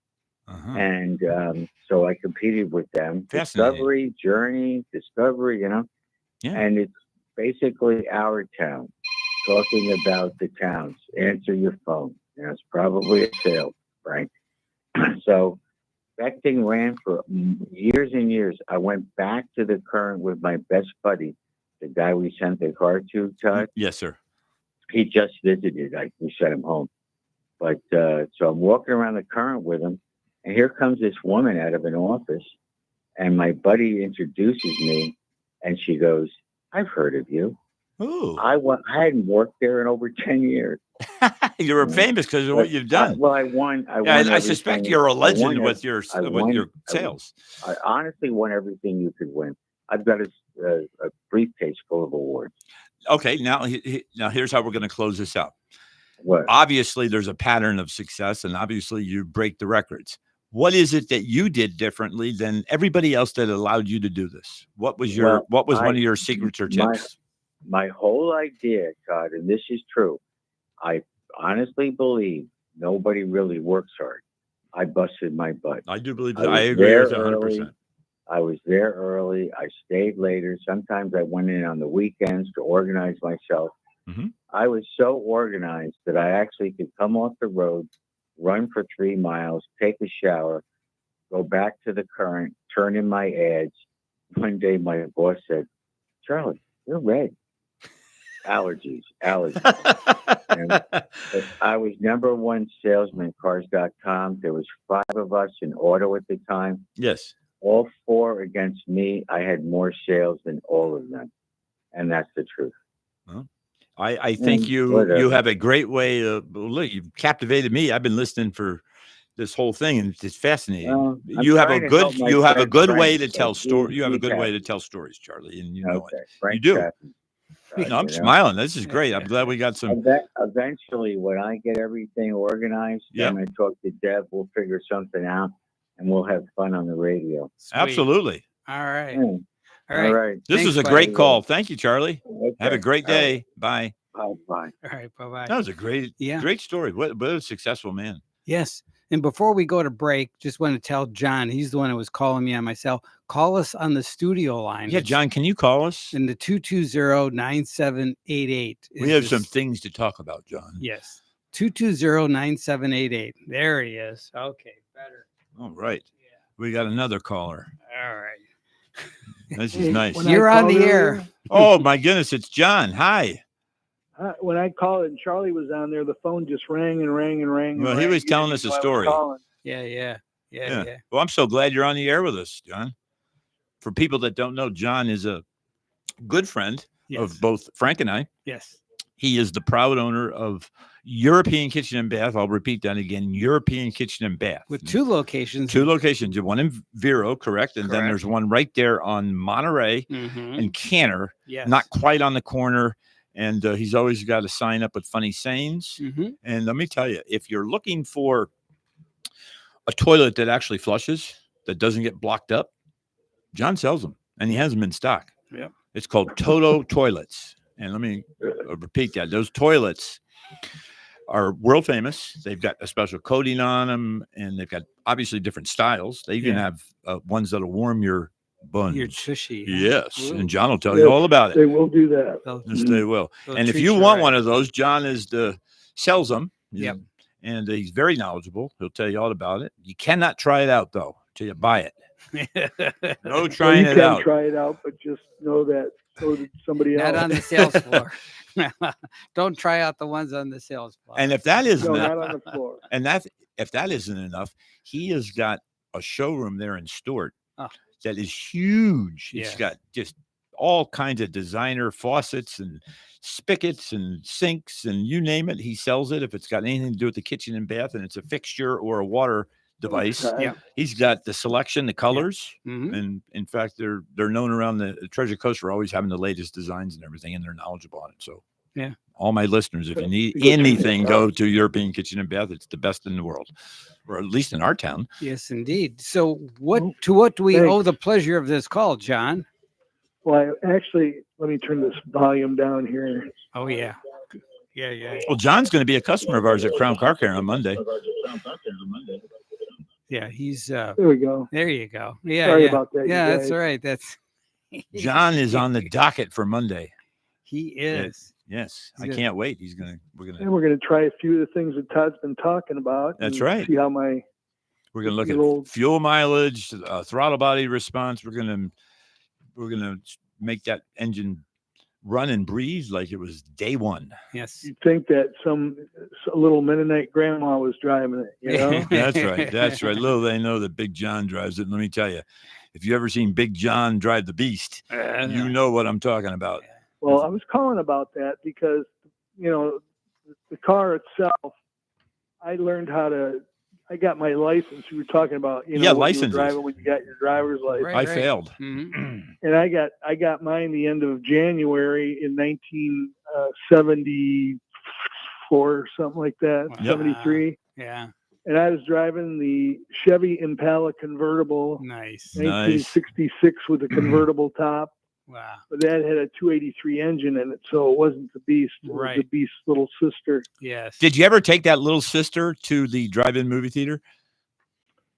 S2: Uh-huh.
S4: And so I competed with them.
S2: Fascinating.
S4: Discovery, Journey, Discovery,
S2: Yeah.
S4: And it's basically Our Town, talking about the towns. Answer your phone. It's probably a sale, Frank. So that thing ran for years and years. I went back to the Current with my best buddy, the guy we sent the car to, Todd.
S2: Yes, sir.
S4: He just visited. We sent him home. But so I'm walking around the Current with him, and here comes this woman out of an office, and my buddy introduces me, and she goes, "I've heard of you."
S2: Ooh.
S4: I hadn't worked there in over 10 years.
S2: You were famous because of what you've done.
S4: I won.
S2: I suspect you're a legend with your
S4: won-
S2: sales.
S4: I honestly won everything you could win. I've got a briefcase full of awards.
S2: Okay, now here's how we're going to close this out.
S4: What?
S2: Obviously, there's a pattern of success, and obviously, you break the records. What is it that you did differently than everybody else that allowed you to do this? What was one of your secrets or tips?
S4: My whole idea, Todd, and this is true, I honestly believe nobody really works hard. I busted my butt.
S2: I do believe that. I agree with 100%.
S4: Early. I was there early. I stayed later. Sometimes I went in on the weekends to organize myself.
S2: Mm-hmm.
S4: I was so organized that I actually could come off the road, run for 3 miles, take a shower, go back to the Current, turn in my ads. One day my boss said, "Charlie, you're red." Allergies. And I was #1 salesman, cars.com. There was 5 of us in auto at the time.
S2: Yes.
S4: All 4 against me. I had more sales than all of them. And that's the truth.
S2: Well, I think you have a great way of, look, you've captivated me. I've been listening for this whole thing, and it's fascinating. You have a good way to tell stories. You have a good way to tell stories, Charlie, and you know it.
S4: Frank
S2: You do.
S4: Chapman.
S2: No, I'm smiling. This is great. I'm glad we got some.
S4: Eventually, when I get everything organized, then I talk to Deb. We'll figure something out, and we'll have fun on the radio.
S3: Sweet.
S2: Absolutely.
S3: All right.
S4: Yeah.
S3: All right.
S2: This was a great call. Thank you, Charlie.
S4: Okay.
S2: Have a great day. Bye.
S4: Bye.
S3: All right. Bye-bye.
S2: That was a great story. What a successful man.
S3: Yes. And before we go to break, just want to tell John, he's the one who was calling me on my cell. Call us on the studio line.
S2: Yeah, John, can you call us?
S3: In the 220-9788.
S2: We have some things to talk about, John.
S3: Yes. 220-9788. There he is. Okay, better.
S2: All right.
S3: Yeah.
S2: We got another caller.
S3: All right.
S2: This is nice.
S3: You're on the air.
S2: Oh, my goodness. It's John. Hi.
S5: When I called and Charlie was on there, the phone just rang and rang and rang.
S2: Well, he was telling us a story.
S3: Yeah.
S2: Well, I'm so glad you're on the air with us, John. For people that don't know, John is a good friend of both Frank and I.
S3: Yes.
S2: He is the proud owner of European Kitchen and Bath. I'll repeat that again. European Kitchen and Bath.
S3: With 2 locations.
S2: 2 locations. One in Vero, correct? And then
S3: Correct.
S2: there's one right there on Monterey and Canner.
S3: Yes.
S2: Not quite on the corner. And he's always got a sign up with funny sayings. And let me tell you, if you're looking for a toilet that actually flushes, that doesn't get blocked up, John sells them, and he has them in stock.
S3: Yep.
S2: It's called Toto Toilets. And let me repeat that. Those toilets are world famous. They've got a special coating on them, and they've got obviously different styles. They even have ones that'll warm your buns.
S3: Your tushy.
S2: Yes.
S3: Ooh.
S2: And John will tell you all about it.
S5: They will do that.
S2: Yes, they will.
S3: They'll
S2: And if
S3: treat
S2: you
S3: you
S2: want
S3: right.
S2: one of those, John sells them.
S3: Yep.
S2: And he's very knowledgeable. He'll tell you all about it. You cannot try it out, though, till you buy it. No trying
S5: you
S2: it
S5: can
S2: out.
S5: try it out, but just know that so did somebody else.
S3: Not on the sales floor. Don't try out the ones on the sales floor.
S2: And if that isn't
S5: No,
S2: enough,
S5: not on the floor.
S2: and if that isn't enough, he has got a showroom there in Stewart that is huge. It's got just all kinds of designer faucets and spigots and sinks and you name it. He sells it if it's got anything to do with the kitchen and bath, and it's a fixture or a water device.
S5: Okay.
S2: He's got the selection, the colors,
S3: Mhm.
S2: and in fact, they're known around the Treasure Coast for always having the latest designs and everything, and they're knowledgeable on it. So,
S3: Yeah.
S2: all my listeners, if you need
S5: You go check it
S2: anything,
S5: out.
S2: go to European Kitchen and Bath. It's the best in the world, or at least in our town.
S3: Yes, indeed. So
S5: Well,
S3: to what do we
S5: thanks.
S3: owe the pleasure of this call, John?
S5: Well, actually, let me turn this volume down here.
S3: Oh, yeah. Yeah.
S2: Well, John's going to be a customer of ours at Crown Car Care on Monday.
S3: Yeah, he's
S5: There we go.
S3: there you go. Yeah.
S5: Sorry
S3: yeah.
S5: about that. you
S3: Yeah, that's
S5: guys.
S3: all right. That's
S2: John is on the docket for Monday.
S3: he is.
S2: Yes,
S3: He's
S2: I
S3: good.
S2: can't wait. We're
S5: And
S2: gonna
S5: we're going to try a few of the things that Todd's been talking about.
S2: That's
S5: and
S2: right.
S5: See how my
S2: look
S5: your old-
S2: at fuel mileage, throttle body response. We're gonna make that engine run and breathe like it was day one.
S3: Yes.
S5: you'd think that some little Mennonite grandma was driving it. You know.
S2: That's right. That's right. Little they know that Big John drives it. Let me tell you, if you ever seen Big John drive the Beast, you know what I'm talking about.
S5: Well, I was calling about that because, the car itself, I learned I got my license. We were talking about, what you were
S2: licenses.
S5: driving when you got your driver's license.
S3: Right.
S2: I failed.
S3: Mhm.
S5: And I got mine the end of January in 1974 or something like that,
S3: Wow.
S5: 73.
S3: Yeah.
S5: And I was driving the Chevy Impala convertible,
S3: Nice.
S2: Nice.
S5: 1966 with a convertible top.
S3: Wow.
S5: But that had a 283 engine in it, so it wasn't the Beast. It was
S3: Right.
S5: the Beast's little sister.
S3: Yes.
S2: Did you ever take that little sister to the drive-in movie theater?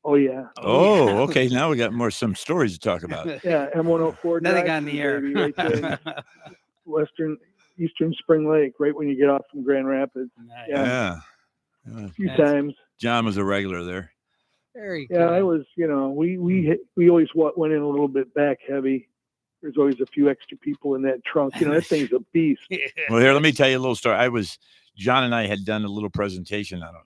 S5: Oh yeah,
S2: Oh,
S3: yeah.
S2: okay. Now we got some stories to talk about.
S5: yeah. M104.
S3: Nothing
S5: drive
S3: on the
S5: through,
S3: air.
S5: baby, right there. Eastern Spring Lake, right when you get off from Grand Rapids.
S3: Nice.
S5: Yeah.
S2: Yeah.
S5: A few
S3: That's-
S5: times.
S2: John was a regular there.
S3: Very
S5: Yeah,
S3: good.
S5: I was. We always went in a little bit back heavy. There's always a few extra people in that trunk. That thing's a beast.
S2: Well, here, let me tell you a little story. John and I had done a little presentation. I don't know,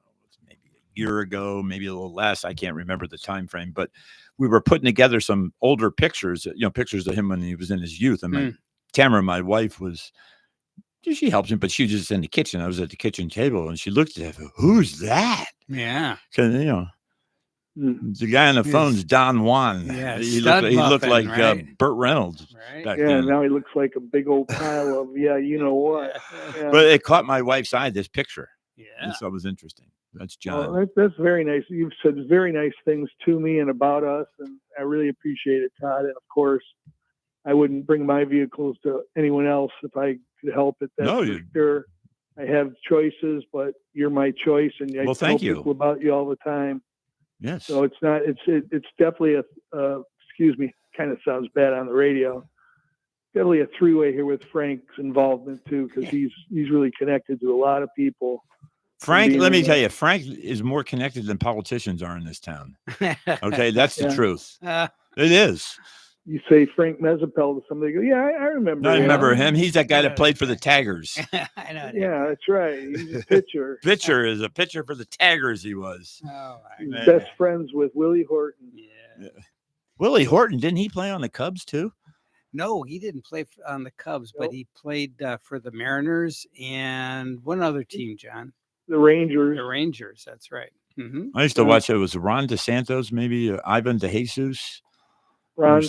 S2: maybe a year ago, maybe a little less. I can't remember the time frame, but we were putting together some older pictures, pictures of him when he was in his youth. And Tamara, my wife, she helps him, but she was just in the kitchen. I was at the kitchen table, and she looked at him. Who's that?
S3: Yeah.
S2: Because
S5: Mm.
S2: the guy on the
S3: Yes.
S2: phone's Don Juan.
S3: Yeah,
S2: he
S3: stud
S2: looked
S3: muffin,
S2: like
S3: right?
S2: Burt Reynolds
S3: Right.
S2: back
S5: Yeah,
S2: then.
S5: now he looks like a big old pile of you know what. Yeah.
S2: But it caught my wife's eye, this picture.
S3: Yeah.
S2: And so it was interesting. That's John.
S5: Well, that's very nice. You've said very nice things to me and about us, and I really appreciate it, Todd. And of course, I wouldn't bring my vehicles to anyone else if I could help it. That's
S2: No,
S5: for sure. I have choices, but you're my choice, and I
S2: Well, thank
S5: tell
S2: you.
S5: people about you all the time.
S2: Yes.
S5: So it's not. It's definitely excuse me. Kind of sounds bad on the radio. Definitely a three-way here with Frank's involvement too, because he's really connected to a lot of people.
S2: Frank,
S5: being
S2: let me
S5: in
S2: tell
S5: the-
S2: you, Frank is more connected than politicians are in this town. Okay, that's the
S5: Yeah.
S2: truth.
S3: Uh,
S2: It is.
S5: You say Frank Mezzapel to somebody, go, yeah, I remember.
S2: I
S5: him."
S2: remember him. He's that guy that played for the Taggers.
S3: I know.
S5: Yeah, that's right. He's a pitcher.
S2: Pitcher is a pitcher for the Taggers. He was.
S3: Oh,
S5: He's
S2: Man.
S5: best friends with Willie Horton.
S3: yeah.
S2: Willie Horton, didn't he play on the Cubs too?
S3: No, he didn't play on the Cubs, but
S5: Nope.
S3: he played for the Mariners and one other team, John.
S5: The Rangers.
S3: The Rangers. That's right. Mm-hmm.
S2: I used to watch. It was Ron DeSantos, maybe Ivan DeJesus.
S5: Ron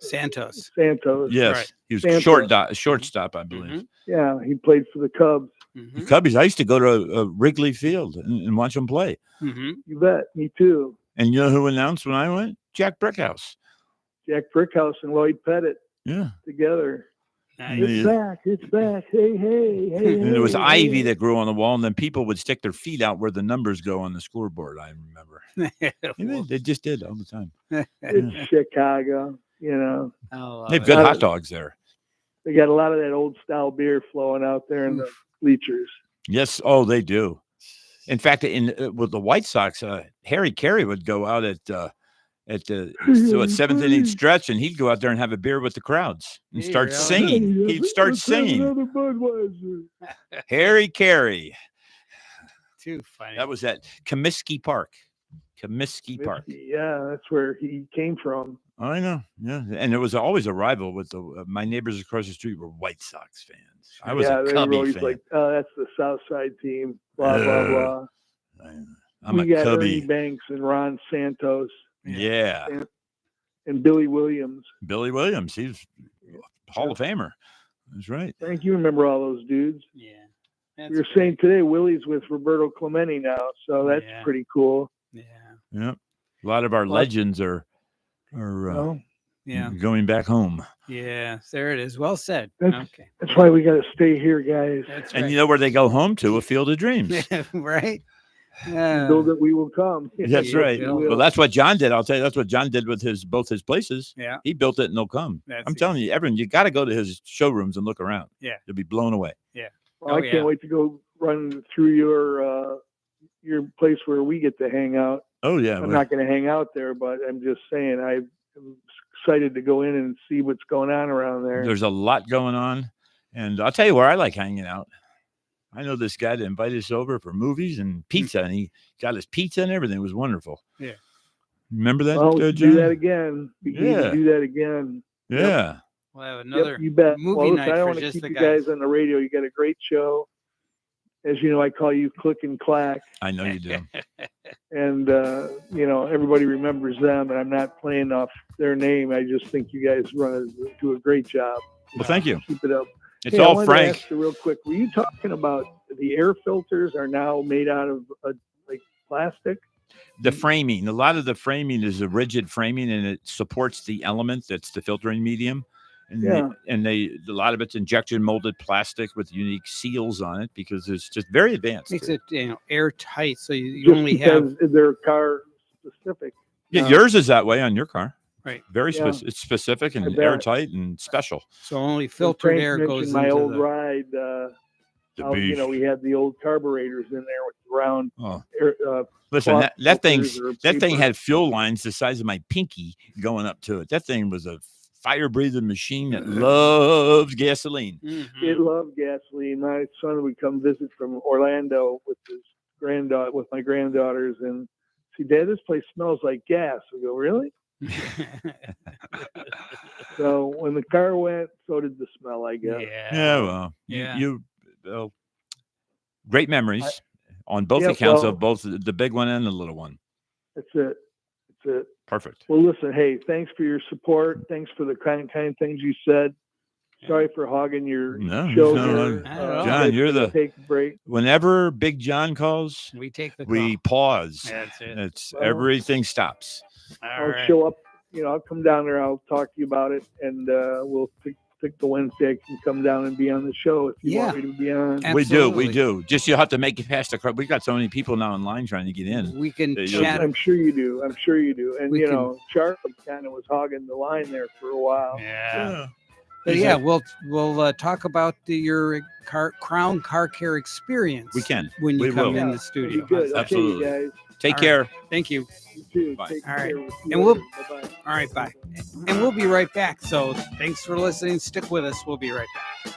S3: Santos.
S5: Santos.
S2: Yes,
S3: Right.
S2: he was
S5: Santos.
S2: shortstop, I believe.
S5: Yeah, he played for the Cubs.
S2: The Cubbies. I used to go to Wrigley Field and watch them play.
S3: Mm-hmm.
S5: You bet. Me too.
S2: And you know who announced when I went? Jack Brickhouse.
S5: Jack Brickhouse and Lloyd Pettit
S2: Yeah.
S5: together.
S3: Nice.
S5: It's back. It's back. Hey, hey, hey.
S2: And there was
S5: hey,
S2: ivy
S5: hey.
S2: that grew on the wall, and then people would stick their feet out where the numbers go on the scoreboard. I remember. They just did all the time.
S5: It's Chicago, you know.
S2: They've good hot dogs there.
S5: They got a lot of that old style beer flowing out there in the bleachers.
S2: Yes. Oh, they do. In fact, with the White Sox, Harry Carey would go out at the 7th inning stretch, and he'd go out there and have a beer with the crowds and start
S3: really?
S2: singing. He'd start
S5: Let's have
S2: singing.
S5: another Budweiser.
S2: Harry Carey.
S3: Too funny.
S2: That was at Comiskey Park. Comiskey Park.
S5: Yeah, that's where he came from.
S2: I know. Yeah, and there was always a rival with my neighbors across the street were White Sox fans. I was a
S5: they were
S2: Cubby
S5: always
S2: fan.
S5: like, oh, that's the South Side team. Blah blah blah.
S2: I'm
S5: We
S2: a
S5: got Ernie
S2: Cubby.
S5: Banks and Ron Santos
S2: Yeah.
S5: and Billy Williams.
S2: Billy Williams. He's Hall of Famer. That's right.
S5: Frank, you remember all those dudes.
S3: Yeah.
S5: We were saying today, Willie's with Roberto Clemente now, so that's pretty cool.
S3: Yeah.
S2: Yep. A lot of our legends are going back home.
S3: Yeah. There it is. Well said.
S5: That's
S3: Okay.
S5: why we got to stay here, guys.
S3: That's
S2: And
S3: right.
S2: you know where they go home to? A Field of Dreams.
S3: Right.
S5: Build it, we will come.
S2: That's right.
S3: will.
S2: Well, that's what John did. I'll tell you, that's what John did with both his places.
S3: Yeah.
S2: He built it and they'll come.
S3: That's
S2: I'm telling you, everyone, you got to go to his showrooms and look around.
S3: Yeah.
S2: You'll be blown away.
S5: Well, I can't wait to go run through your place where we get to hang out.
S2: Oh, yeah.
S5: I'm not going to hang out there, but I'm just saying I'm excited to go in and see what's going on around there.
S2: There's a lot going on. And I'll tell you where I like hanging out. I know this guy that invited us over for movies and pizza, and he got us pizza and everything. It was wonderful.
S3: Yeah.
S2: Remember that,
S5: Well,
S2: John?
S5: do that again. We need
S2: Yeah.
S5: to do that again.
S2: Yeah.
S3: We'll have another
S5: You bet.
S3: movie
S5: Well, listen,
S3: night
S5: I
S3: for
S5: don't want to
S3: just
S5: keep
S3: the
S5: you
S3: guys.
S5: guys on the radio. You got a great show. As you know, I call you Click and Clack.
S2: I know you do.
S5: And, everybody remembers them, and I'm not playing off their name. I just think you guys do a great job.
S2: Well, thank you.
S5: Keep it up.
S2: It's
S5: Hey, I
S2: all
S5: wanted to
S2: Frank.
S5: ask you real quick. Were you talking about the air filters are now made out of like plastic?
S2: The framing, a lot of the framing is a rigid framing, and it supports the element that's the filtering medium. And a lot of it's injection molded plastic with unique seals on it because it's just very advanced.
S3: Makes it airtight, so you
S5: Just
S3: only have
S5: because they're car specific.
S2: Yeah, yours is that way on your car.
S3: right.
S2: Very
S5: Yeah.
S2: It's specific
S5: I
S2: and
S5: bet.
S2: airtight and special.
S3: So only
S5: When
S3: filtered
S5: Frank
S3: air
S5: mentioned
S3: goes
S5: my
S3: into
S5: old
S3: the.
S5: ride.
S2: The
S5: How,
S2: beef.
S5: we had the old carburetors in there with round.
S2: Oh.
S5: Air,
S2: Listen,
S5: cloth
S2: that thing
S5: filters or
S2: that thing
S5: paper.
S2: had fuel lines the size of my pinky going up to it. That thing was a fire breathing machine that loves gasoline.
S3: Mhm.
S5: It loved gasoline. My son would come visit from Orlando with my granddaughters, and see, Dad, this place smells like gas. We go, really? So when the car went, so did the smell, I guess.
S2: Yeah, well,
S3: Yeah.
S2: great memories on both
S5: Yeah,
S2: accounts
S5: well-
S2: of both the big one and the little one.
S5: That's it. That's it.
S2: Perfect.
S5: Well, listen, hey, thanks for your support. Thanks for the kind things you said. Sorry for hogging your
S2: No,
S5: show
S2: no,
S5: here.
S3: not at all.
S2: John, you're
S5: Gonna
S2: the
S5: take a break.
S2: whenever Big John calls,
S3: We take the
S2: we
S3: call.
S2: pause.
S3: That's it.
S2: It's
S5: Well-
S2: everything stops.
S3: All
S5: I'll
S3: right.
S5: show up. I'll come down there. I'll talk to you about it, and we'll pick the Wednesday. I can come down and be on the show if you want me to be on.
S2: We
S3: Absolutely.
S2: do. Just you'll have to make it past the crowd. We got so many people now in line trying to get in.
S3: We can
S2: Yeah, you'll
S3: chat.
S5: I'm sure you do. And
S3: We can-
S5: Charlie kind of was hogging the line there for a while.
S3: Yeah. But yeah, we'll talk about your Crown Car Care experience.
S2: We can.
S3: when you
S2: We
S3: come
S2: will.
S3: in the
S5: That'd
S3: studio.
S5: be good.
S2: Absolutely.
S5: Okay, you guys.
S2: Take
S3: All right.
S2: care.
S3: Thank you.
S5: You too.
S2: Bye.
S5: Take
S3: All right.
S5: care. We'll see you
S3: And we'll-
S5: later. Bye-bye.
S3: All right, bye. And we'll be right back. So thanks for listening. Stick with us. We'll be right back.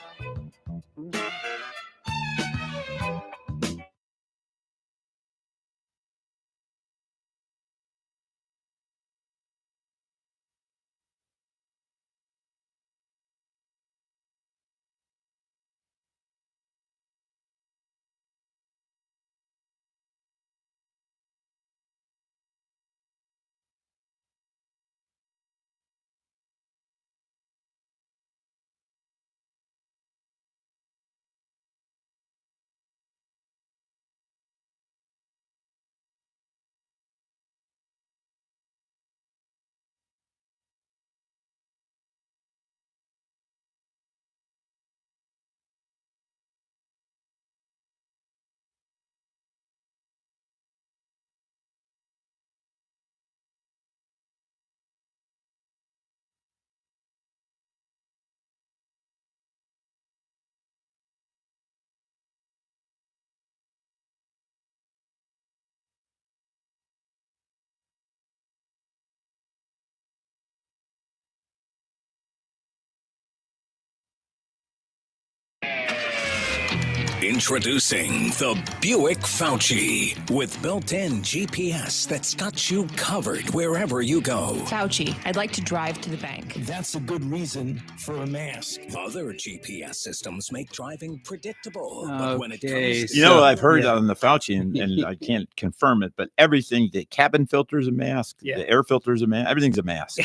S6: Introducing the Buick Fauci with built-in GPS that's got you covered wherever you go.
S7: Fauci, I'd like to drive to the bank.
S6: That's a good reason for a mask. Other GPS systems make driving predictable, but when it
S3: Okay,
S6: comes to
S2: You know,
S3: So,
S2: I've heard
S3: yeah.
S2: on the Fauci, and I can't confirm it, but everything, the cabin filter is a mask,
S3: Yeah.
S2: the air filter is a mask, everything's a mask.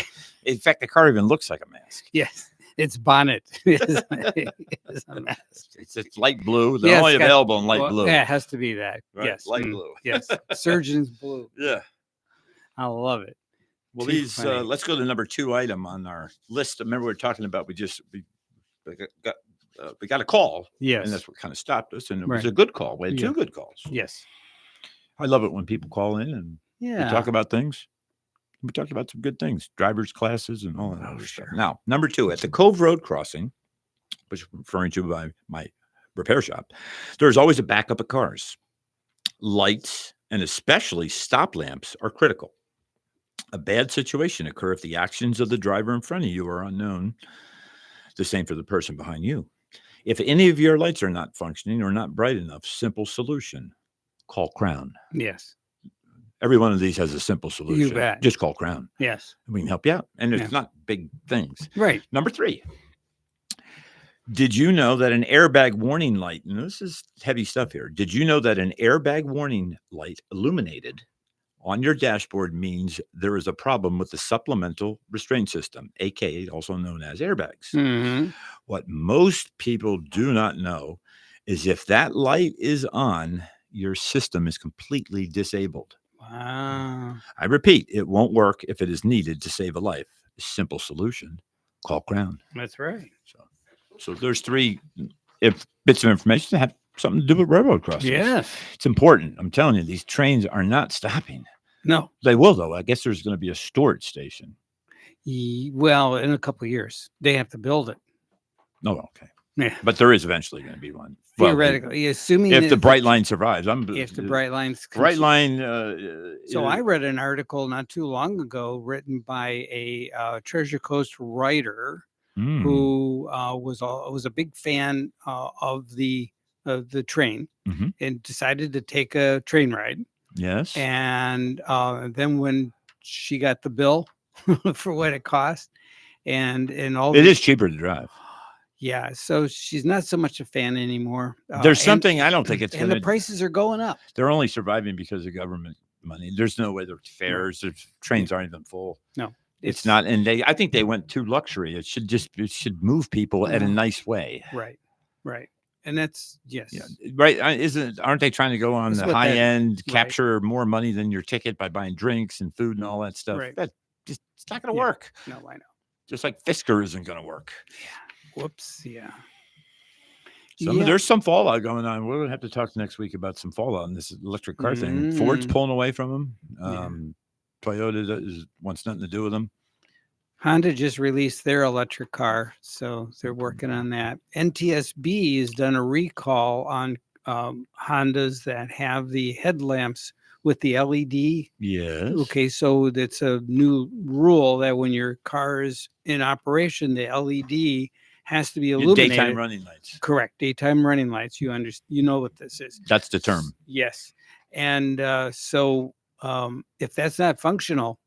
S2: In fact, the car even looks like a mask.
S3: Yes, its bonnet is a mess.
S2: It's light blue. They're
S3: Yeah,
S2: only
S3: it's got-
S2: available in light
S3: Well,
S2: blue.
S3: Yeah, it has to be that.
S2: Right,
S3: Yes,
S2: light blue.
S3: Yes, surgeon's blue.
S2: Yeah.
S3: I love it.
S2: Well,
S3: Too
S2: these
S3: funny.
S2: let's go to number 2 item on our list. Remember, we were talking about we got a call,
S3: Yes,
S2: and that's what kind of stopped us. And it was
S3: Right.
S2: a good call. We had
S3: Yeah.
S2: 2 good calls.
S3: yes,
S2: I love it when people call in and
S3: yeah.
S2: we talk about things. We talked about some good things, driver's classes and all that other stuff.
S3: sure.
S2: Now, number 2, at the Cove Road crossing, which I'm referring to by my repair shop, there's always a backup of cars. Lights and especially stop lamps are critical. A bad situation occur if the actions of the driver in front of you are unknown. The same for the person behind you. If any of your lights are not functioning or not bright enough, simple solution: call Crown.
S3: Yes,
S2: Every one of these has a simple solution.
S3: bet.
S2: Just call Crown.
S3: yes.
S2: We can help you out. And it's
S3: Yeah.
S2: not big things.
S3: Right.
S2: Number 3. Did you know that an airbag warning light, and this is heavy stuff here. Did you know that an airbag warning light illuminated on your dashboard means there is a problem with the supplemental restraint system, aka also known as airbags?
S3: Mhm.
S2: What most people do not know is if that light is on, your system is completely disabled.
S3: Wow.
S2: I repeat, it won't work if it is needed to save a life. Simple solution: call Crown.
S3: That's right.
S2: So there's 3 bits of information that have something to do with railroad crossings.
S3: Yes.
S2: It's important. I'm telling you, these trains are not stopping.
S3: No.
S2: They will, though. I guess there's going to be a storage station.
S3: Well, in a couple of years, they have to build it.
S2: No, okay.
S3: Yeah.
S2: But there is eventually going to be one. Well,
S3: Theoretically, assuming
S2: if the
S3: that-
S2: bright line survives,
S3: if the bright lines,
S2: bright line.
S3: So I read an article not too long ago written by a Treasure Coast writer who was a big fan of the train
S2: Mhm.
S3: and decided to take a train ride.
S2: Yes.
S3: And then when she got the bill for what it cost, and all
S2: It is cheaper to drive.
S3: yeah, so she's not so much a fan anymore.
S2: There's
S3: and-
S2: something I don't think it's
S3: and
S2: going
S3: the
S2: to.
S3: prices are going up.
S2: They're only surviving because of government money. There's no way their fares, their trains aren't even full.
S3: No,
S2: It's not, and I think they went too luxury. It should move people at a nice way.
S3: right, and that's yes,
S2: Yeah, right. Aren't they trying to go on
S3: That's
S2: the
S3: what
S2: high
S3: that-
S2: end,
S3: right.
S2: capture more money than your ticket by buying drinks and food and all that stuff?
S3: Right.
S2: That just it's not going to
S3: Yeah.
S2: work.
S3: No, I know.
S2: Just like Fisker isn't going to work.
S3: Whoops, yeah.
S2: There's some fallout going on. We're going to have to talk next week about some fallout on this electric car thing. Ford's pulling away from them.
S3: Yeah.
S2: Toyota wants nothing to do with them.
S3: Honda just released their electric car, so they're working on that. NTSB has done a recall on Hondas that have the headlamps with the LED.
S2: Yes.
S3: Okay, so that's a new rule that when your car is in operation, the LED has to be illuminated.
S2: Daytime running lights.
S3: Correct, daytime running lights. You you know what this is.
S2: That's the term.
S3: Yes, and so if that's not functional,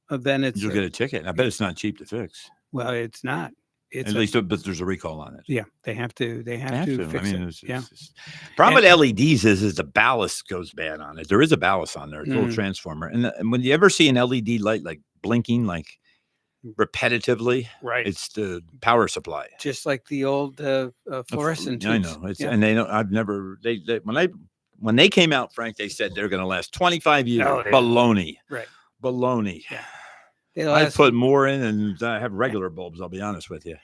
S3: then it's
S2: You'll get a ticket. I bet it's not cheap to fix.
S3: well, it's not. It's
S2: At least, but there's a recall on it.
S3: yeah, they have to. They have, to fix it. Yeah,
S2: Problem with LEDs is the ballast goes bad on it. There is a ballast on there, it's a little
S3: Mhm.
S2: transformer. And when you ever see an LED light like blinking like repetitively,
S3: right.
S2: it's the power supply.
S3: Just like the old fluorescent
S2: I
S3: tubes.
S2: know. It's
S3: Yeah.
S2: and they know I've never they when they came out, Frank, they said they're going to last 25 years.
S3: No, they-
S2: Baloney.
S3: Right.
S2: Baloney.
S3: Yeah. They
S2: I
S3: last-
S2: put more in and I have regular bulbs, I'll be honest with you.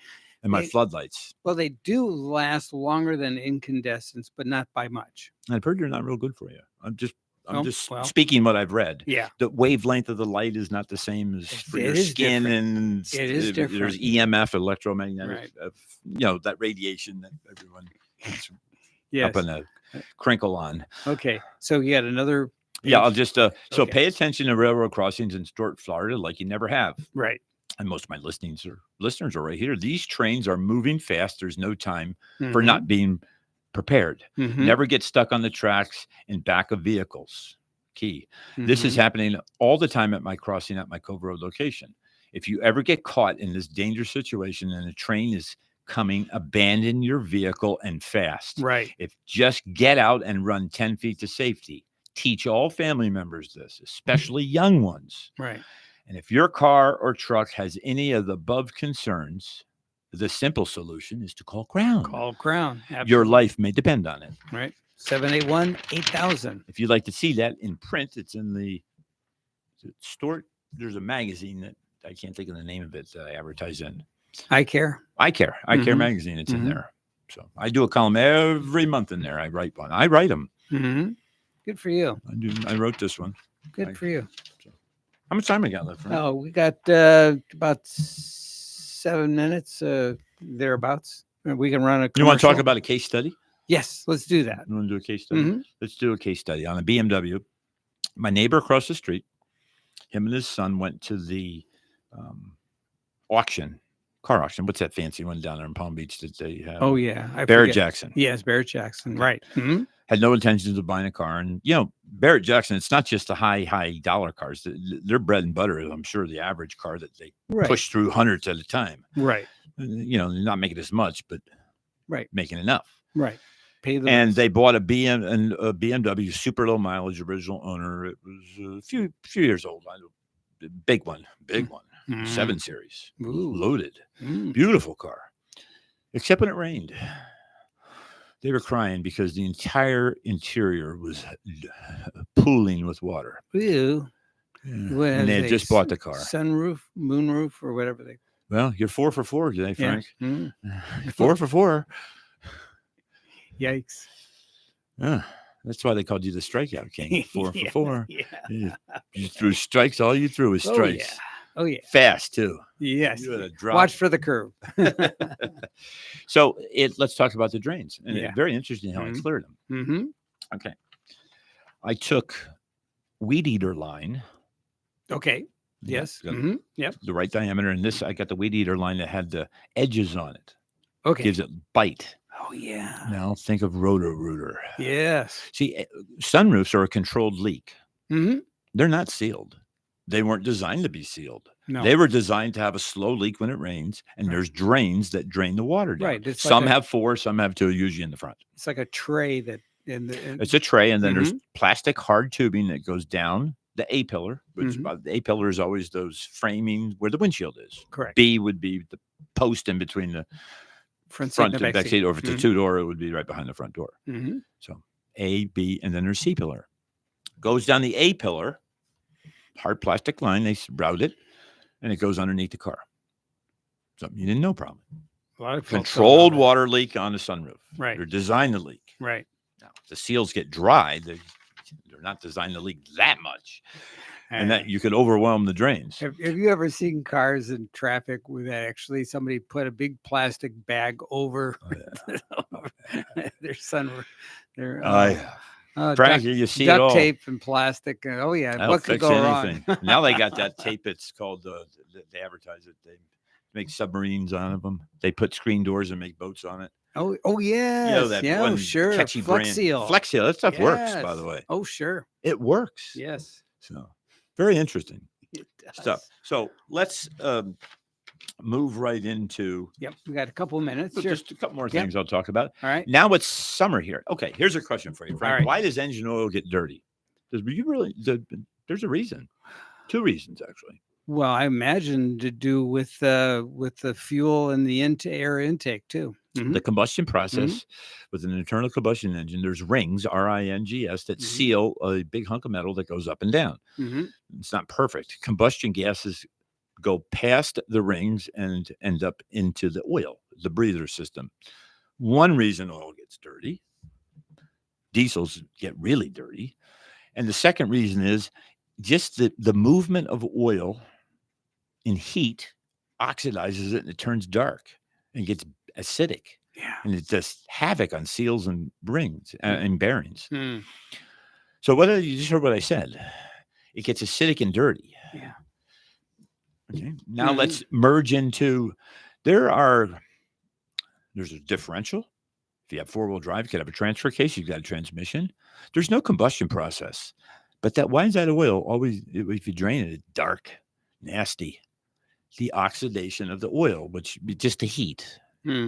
S2: And my
S3: They-
S2: floodlights.
S3: well, they do last longer than incandescents, but not by much.
S2: I've heard they're not real good for you. I'm just
S3: Oh, well.
S2: speaking what I've read.
S3: Yeah.
S2: The wavelength of the light is not the same as for
S3: It
S2: your
S3: is
S2: skin,
S3: different.
S2: and
S3: It is
S2: there's
S3: different.
S2: EMF, electromagnetic,
S3: Right.
S2: that radiation that everyone is
S3: Yes.
S2: up in a crinkle on.
S3: Okay. So you got another.
S2: Yeah, I'll
S3: page?
S2: just so
S3: Okay.
S2: pay attention to railroad crossings in Stuart, Florida, like you never have.
S3: Right.
S2: And most of my listeners are right here. These trains are moving fast. There's no time for
S3: Mhm.
S2: not being prepared.
S3: Mhm.
S2: Never get stuck on the tracks in back of vehicles. Key. This is
S3: Mhm.
S2: happening all the time at my crossing at my Cove Road location. If you ever get caught in this dangerous situation and a train is coming, abandon your vehicle and fast.
S3: Right.
S2: If just get out and run 10 feet to safety. Teach all family members this, especially young ones.
S3: Right.
S2: And if your car or truck has any of the above concerns, the simple solution is to call Crown.
S3: Call Crown.
S2: Your
S3: Absolutely.
S2: life may depend on it.
S3: Right. 781-8000.
S2: If you'd like to see that in print, it's in the store. There's a magazine that I can't think of the name of it that I advertise in.
S3: I care.
S2: I Care
S3: Mhm.
S2: magazine. It's in
S3: Mhm.
S2: there. So I do a column every month in there. I write one. I write them.
S3: Mm-hmm. Good for you.
S2: I wrote this one.
S3: Good for you.
S2: How much time we got left? Frank?
S3: Oh, we got about 7 minutes, thereabouts. We can run a
S2: You want to talk
S3: commercial.
S2: about a case study?
S3: Yes, let's do that.
S2: You want to do a case study?
S3: Mhm.
S2: Let's do a case study on a BMW. My neighbor across the street, him and his son went to the car auction. What's that fancy one down there in Palm Beach that they have?
S3: Oh, yeah. I
S2: Barrett
S3: forget.
S2: Jackson.
S3: Yes, Barrett Jackson. Right. Mhm.
S2: Had no intentions of buying a car. And, Barrett Jackson, it's not just the high dollar cars. Their bread and butter is, I'm sure, the average car that they
S3: Right.
S2: push through hundreds at a time.
S3: Right.
S2: They're not making as much, but
S3: Right.
S2: making enough.
S3: Right. Pay the
S2: And
S3: bills.
S2: they bought a BMW, super low mileage, original owner. It was a few years old. Big one,
S3: Mhm.
S2: 7 Series,
S3: Ooh.
S2: loaded,
S3: Mm.
S2: beautiful car. Except when it rained, they were crying because the entire interior was pooling with water.
S3: Ew.
S2: Yeah.
S3: What
S2: And
S3: is
S2: they had
S3: a
S2: just bought the car.
S3: Sunroof, moonroof, or whatever they.
S2: Well, you're 4 for 4 today,
S3: Yeah.
S2: Frank.
S3: Mm.
S2: 4 for 4.
S3: Yikes.
S2: Yeah. That's why they called you the strikeout king. 4 for 4.
S3: Yeah.
S2: You threw strikes. All you threw was
S3: Oh,
S2: strikes.
S3: yeah. Oh, yeah.
S2: Fast too.
S3: Yes.
S2: You had a drop.
S3: Watch for the curve.
S2: So let's talk about the drains. And
S3: Yeah.
S2: it's very interesting how I
S3: Mhm.
S2: cleared them.
S3: Mm-hmm.
S2: Okay. I took weed eater line.
S3: Okay. Yes.
S2: Got
S3: Mm-hmm. Yep.
S2: the right diameter. And this, I got the weed eater line that had the edges on it.
S3: Okay.
S2: Gives it bite.
S3: Oh, yeah.
S2: Now think of Roto-Rooter.
S3: Yes.
S2: See, sunroofs are a controlled leak.
S3: Mm-hmm.
S2: They're not sealed. They weren't designed to be sealed.
S3: No.
S2: They were designed to have a slow leak when it rains, and
S3: Right.
S2: there's drains that drain the water down.
S3: Right, it's
S2: Some
S3: like a-
S2: have 4, some have 2, usually in the front.
S3: It's like a tray that in the.
S2: It's a tray, and then
S3: Mm-hmm.
S2: there's plastic hard tubing that goes down the A pillar, which
S3: Mhm.
S2: the A pillar is always those framing where the windshield is.
S3: Correct.
S2: B would be the post in between the
S3: Front
S2: front
S3: and
S2: and back seat, or if it's a
S3: Mhm.
S2: 2-door, it would be right behind the front door.
S3: Mm-hmm.
S2: So A, B, and then there's C pillar. Goes down the A pillar, hard plastic line, they route it, and it goes underneath the car. Something you didn't know, probably.
S3: A lot of folks don't know
S2: Controlled
S3: that.
S2: water leak on a sunroof.
S3: Right.
S2: They're designed to leak.
S3: Right.
S2: Now, if the seals get dry, they're not designed to leak that much. And that you could overwhelm the drains.
S3: Have you ever seen cars in traffic where that actually somebody put a big plastic bag over their sunroof? Their
S2: Frank, you see it
S3: duct
S2: all.
S3: tape and plastic. And, oh yeah,
S2: That'll
S3: what could
S2: fix
S3: go
S2: anything.
S3: wrong?
S2: Now they got that tape. It's called they advertise it. They make submarines out of them. They put screen doors and make boats on it.
S3: Oh yes,
S2: that
S3: yeah,
S2: one
S3: sure.
S2: catchy
S3: Flex
S2: brand.
S3: Seal.
S2: Flex Seal. That stuff works, by
S3: Yes.
S2: the way.
S3: Oh sure.
S2: It works.
S3: Yes.
S2: So very interesting
S3: It does.
S2: stuff. So let's move right into
S3: Yep. We got a couple of minutes. Sure.
S2: just a couple more
S3: Yep.
S2: things I'll talk about.
S3: All right.
S2: Now it's summer here. Okay, here's a question for you, Frank.
S3: All right.
S2: Why does engine oil get dirty? There's a reason. 2 reasons, actually.
S3: Well, I imagine to do with the fuel and the air intake too. Mhm.
S2: The combustion process with an internal combustion engine, there's rings, RINGS, that
S3: Mhm.
S2: seal a big hunk of metal that goes up and down.
S3: Mhm.
S2: It's not perfect. Combustion gases go past the rings and end up into the oil, the breather system. One reason oil gets dirty, diesels get really dirty. And the second reason is just the movement of oil in heat oxidizes it and it turns dark and gets acidic.
S3: Yeah.
S2: And it does havoc on seals and rings and bearings.
S3: Mm.
S2: So you just heard what I said. It gets acidic and dirty.
S3: Yeah.
S2: Okay. Now
S3: Mhm.
S2: let's merge into there's a differential. you have four-wheel drive, you could have a transfer case, you've got a transmission. There's no combustion process. But why is that oil always, if you drain it, it's dark, nasty? The oxidation of the oil, which just the heat.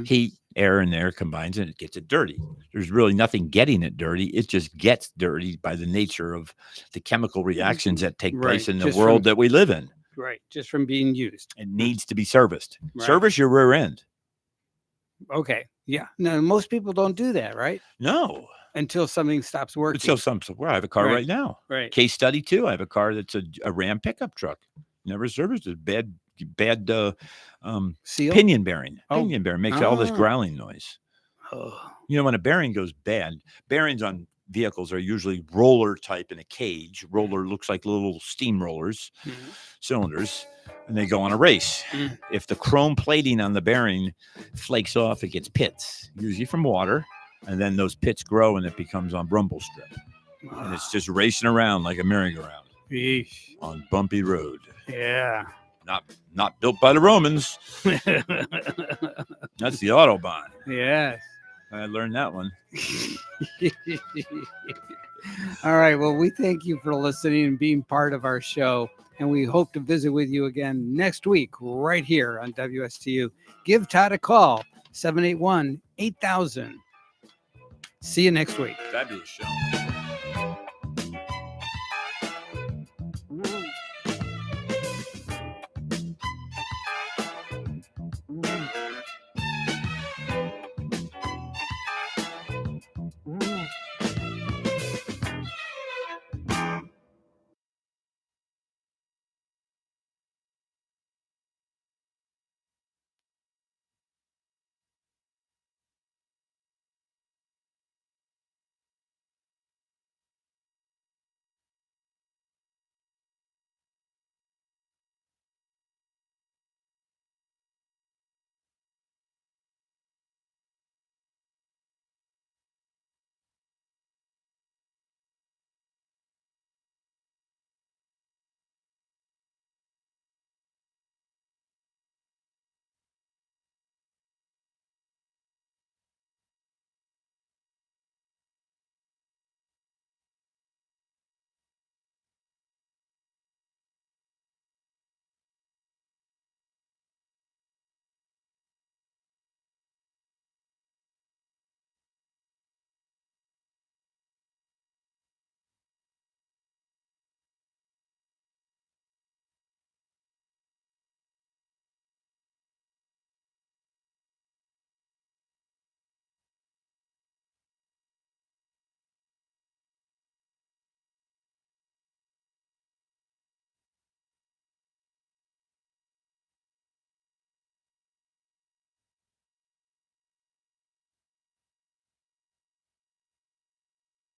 S2: Heat, air in there combines and it gets it dirty. There's really nothing getting it dirty. It just gets dirty by the nature of the chemical reactions that take place in the world that we live in.
S3: Right. Just from being used.
S2: It needs to be serviced.
S3: Right.
S2: Service your rear end.
S3: Okay. Yeah. No, most people don't do that, right?
S2: No.
S3: Until something stops working.
S2: I have a car right now.
S3: Right.
S2: Case study too. I have a car that's a Ram pickup truck. Never serviced it. Bad
S3: Seal?
S2: pinion bearing.
S3: Oh.
S2: Pinion bearing makes all this growling noise.
S3: Oh.
S2: You know, when a bearing goes bad, bearings on vehicles are usually roller type in a cage. Roller looks like little steamrollers, cylinders, and they go on a race. If the chrome plating on the bearing flakes off, it gets pits, usually from water, and then those pits grow and it becomes on rumble strip. And it's just racing around like a merry-go-round on bumpy road.
S3: Yeah.
S2: Not built by the Romans. That's the Autobahn.
S3: Yes.
S2: I learned that one.
S3: All right. Well, we thank you for listening and being part of our show. And we hope to visit with you again next week, right here on WSTU. Give Todd a call, 781-8000. See you next week.
S2: Fabulous show.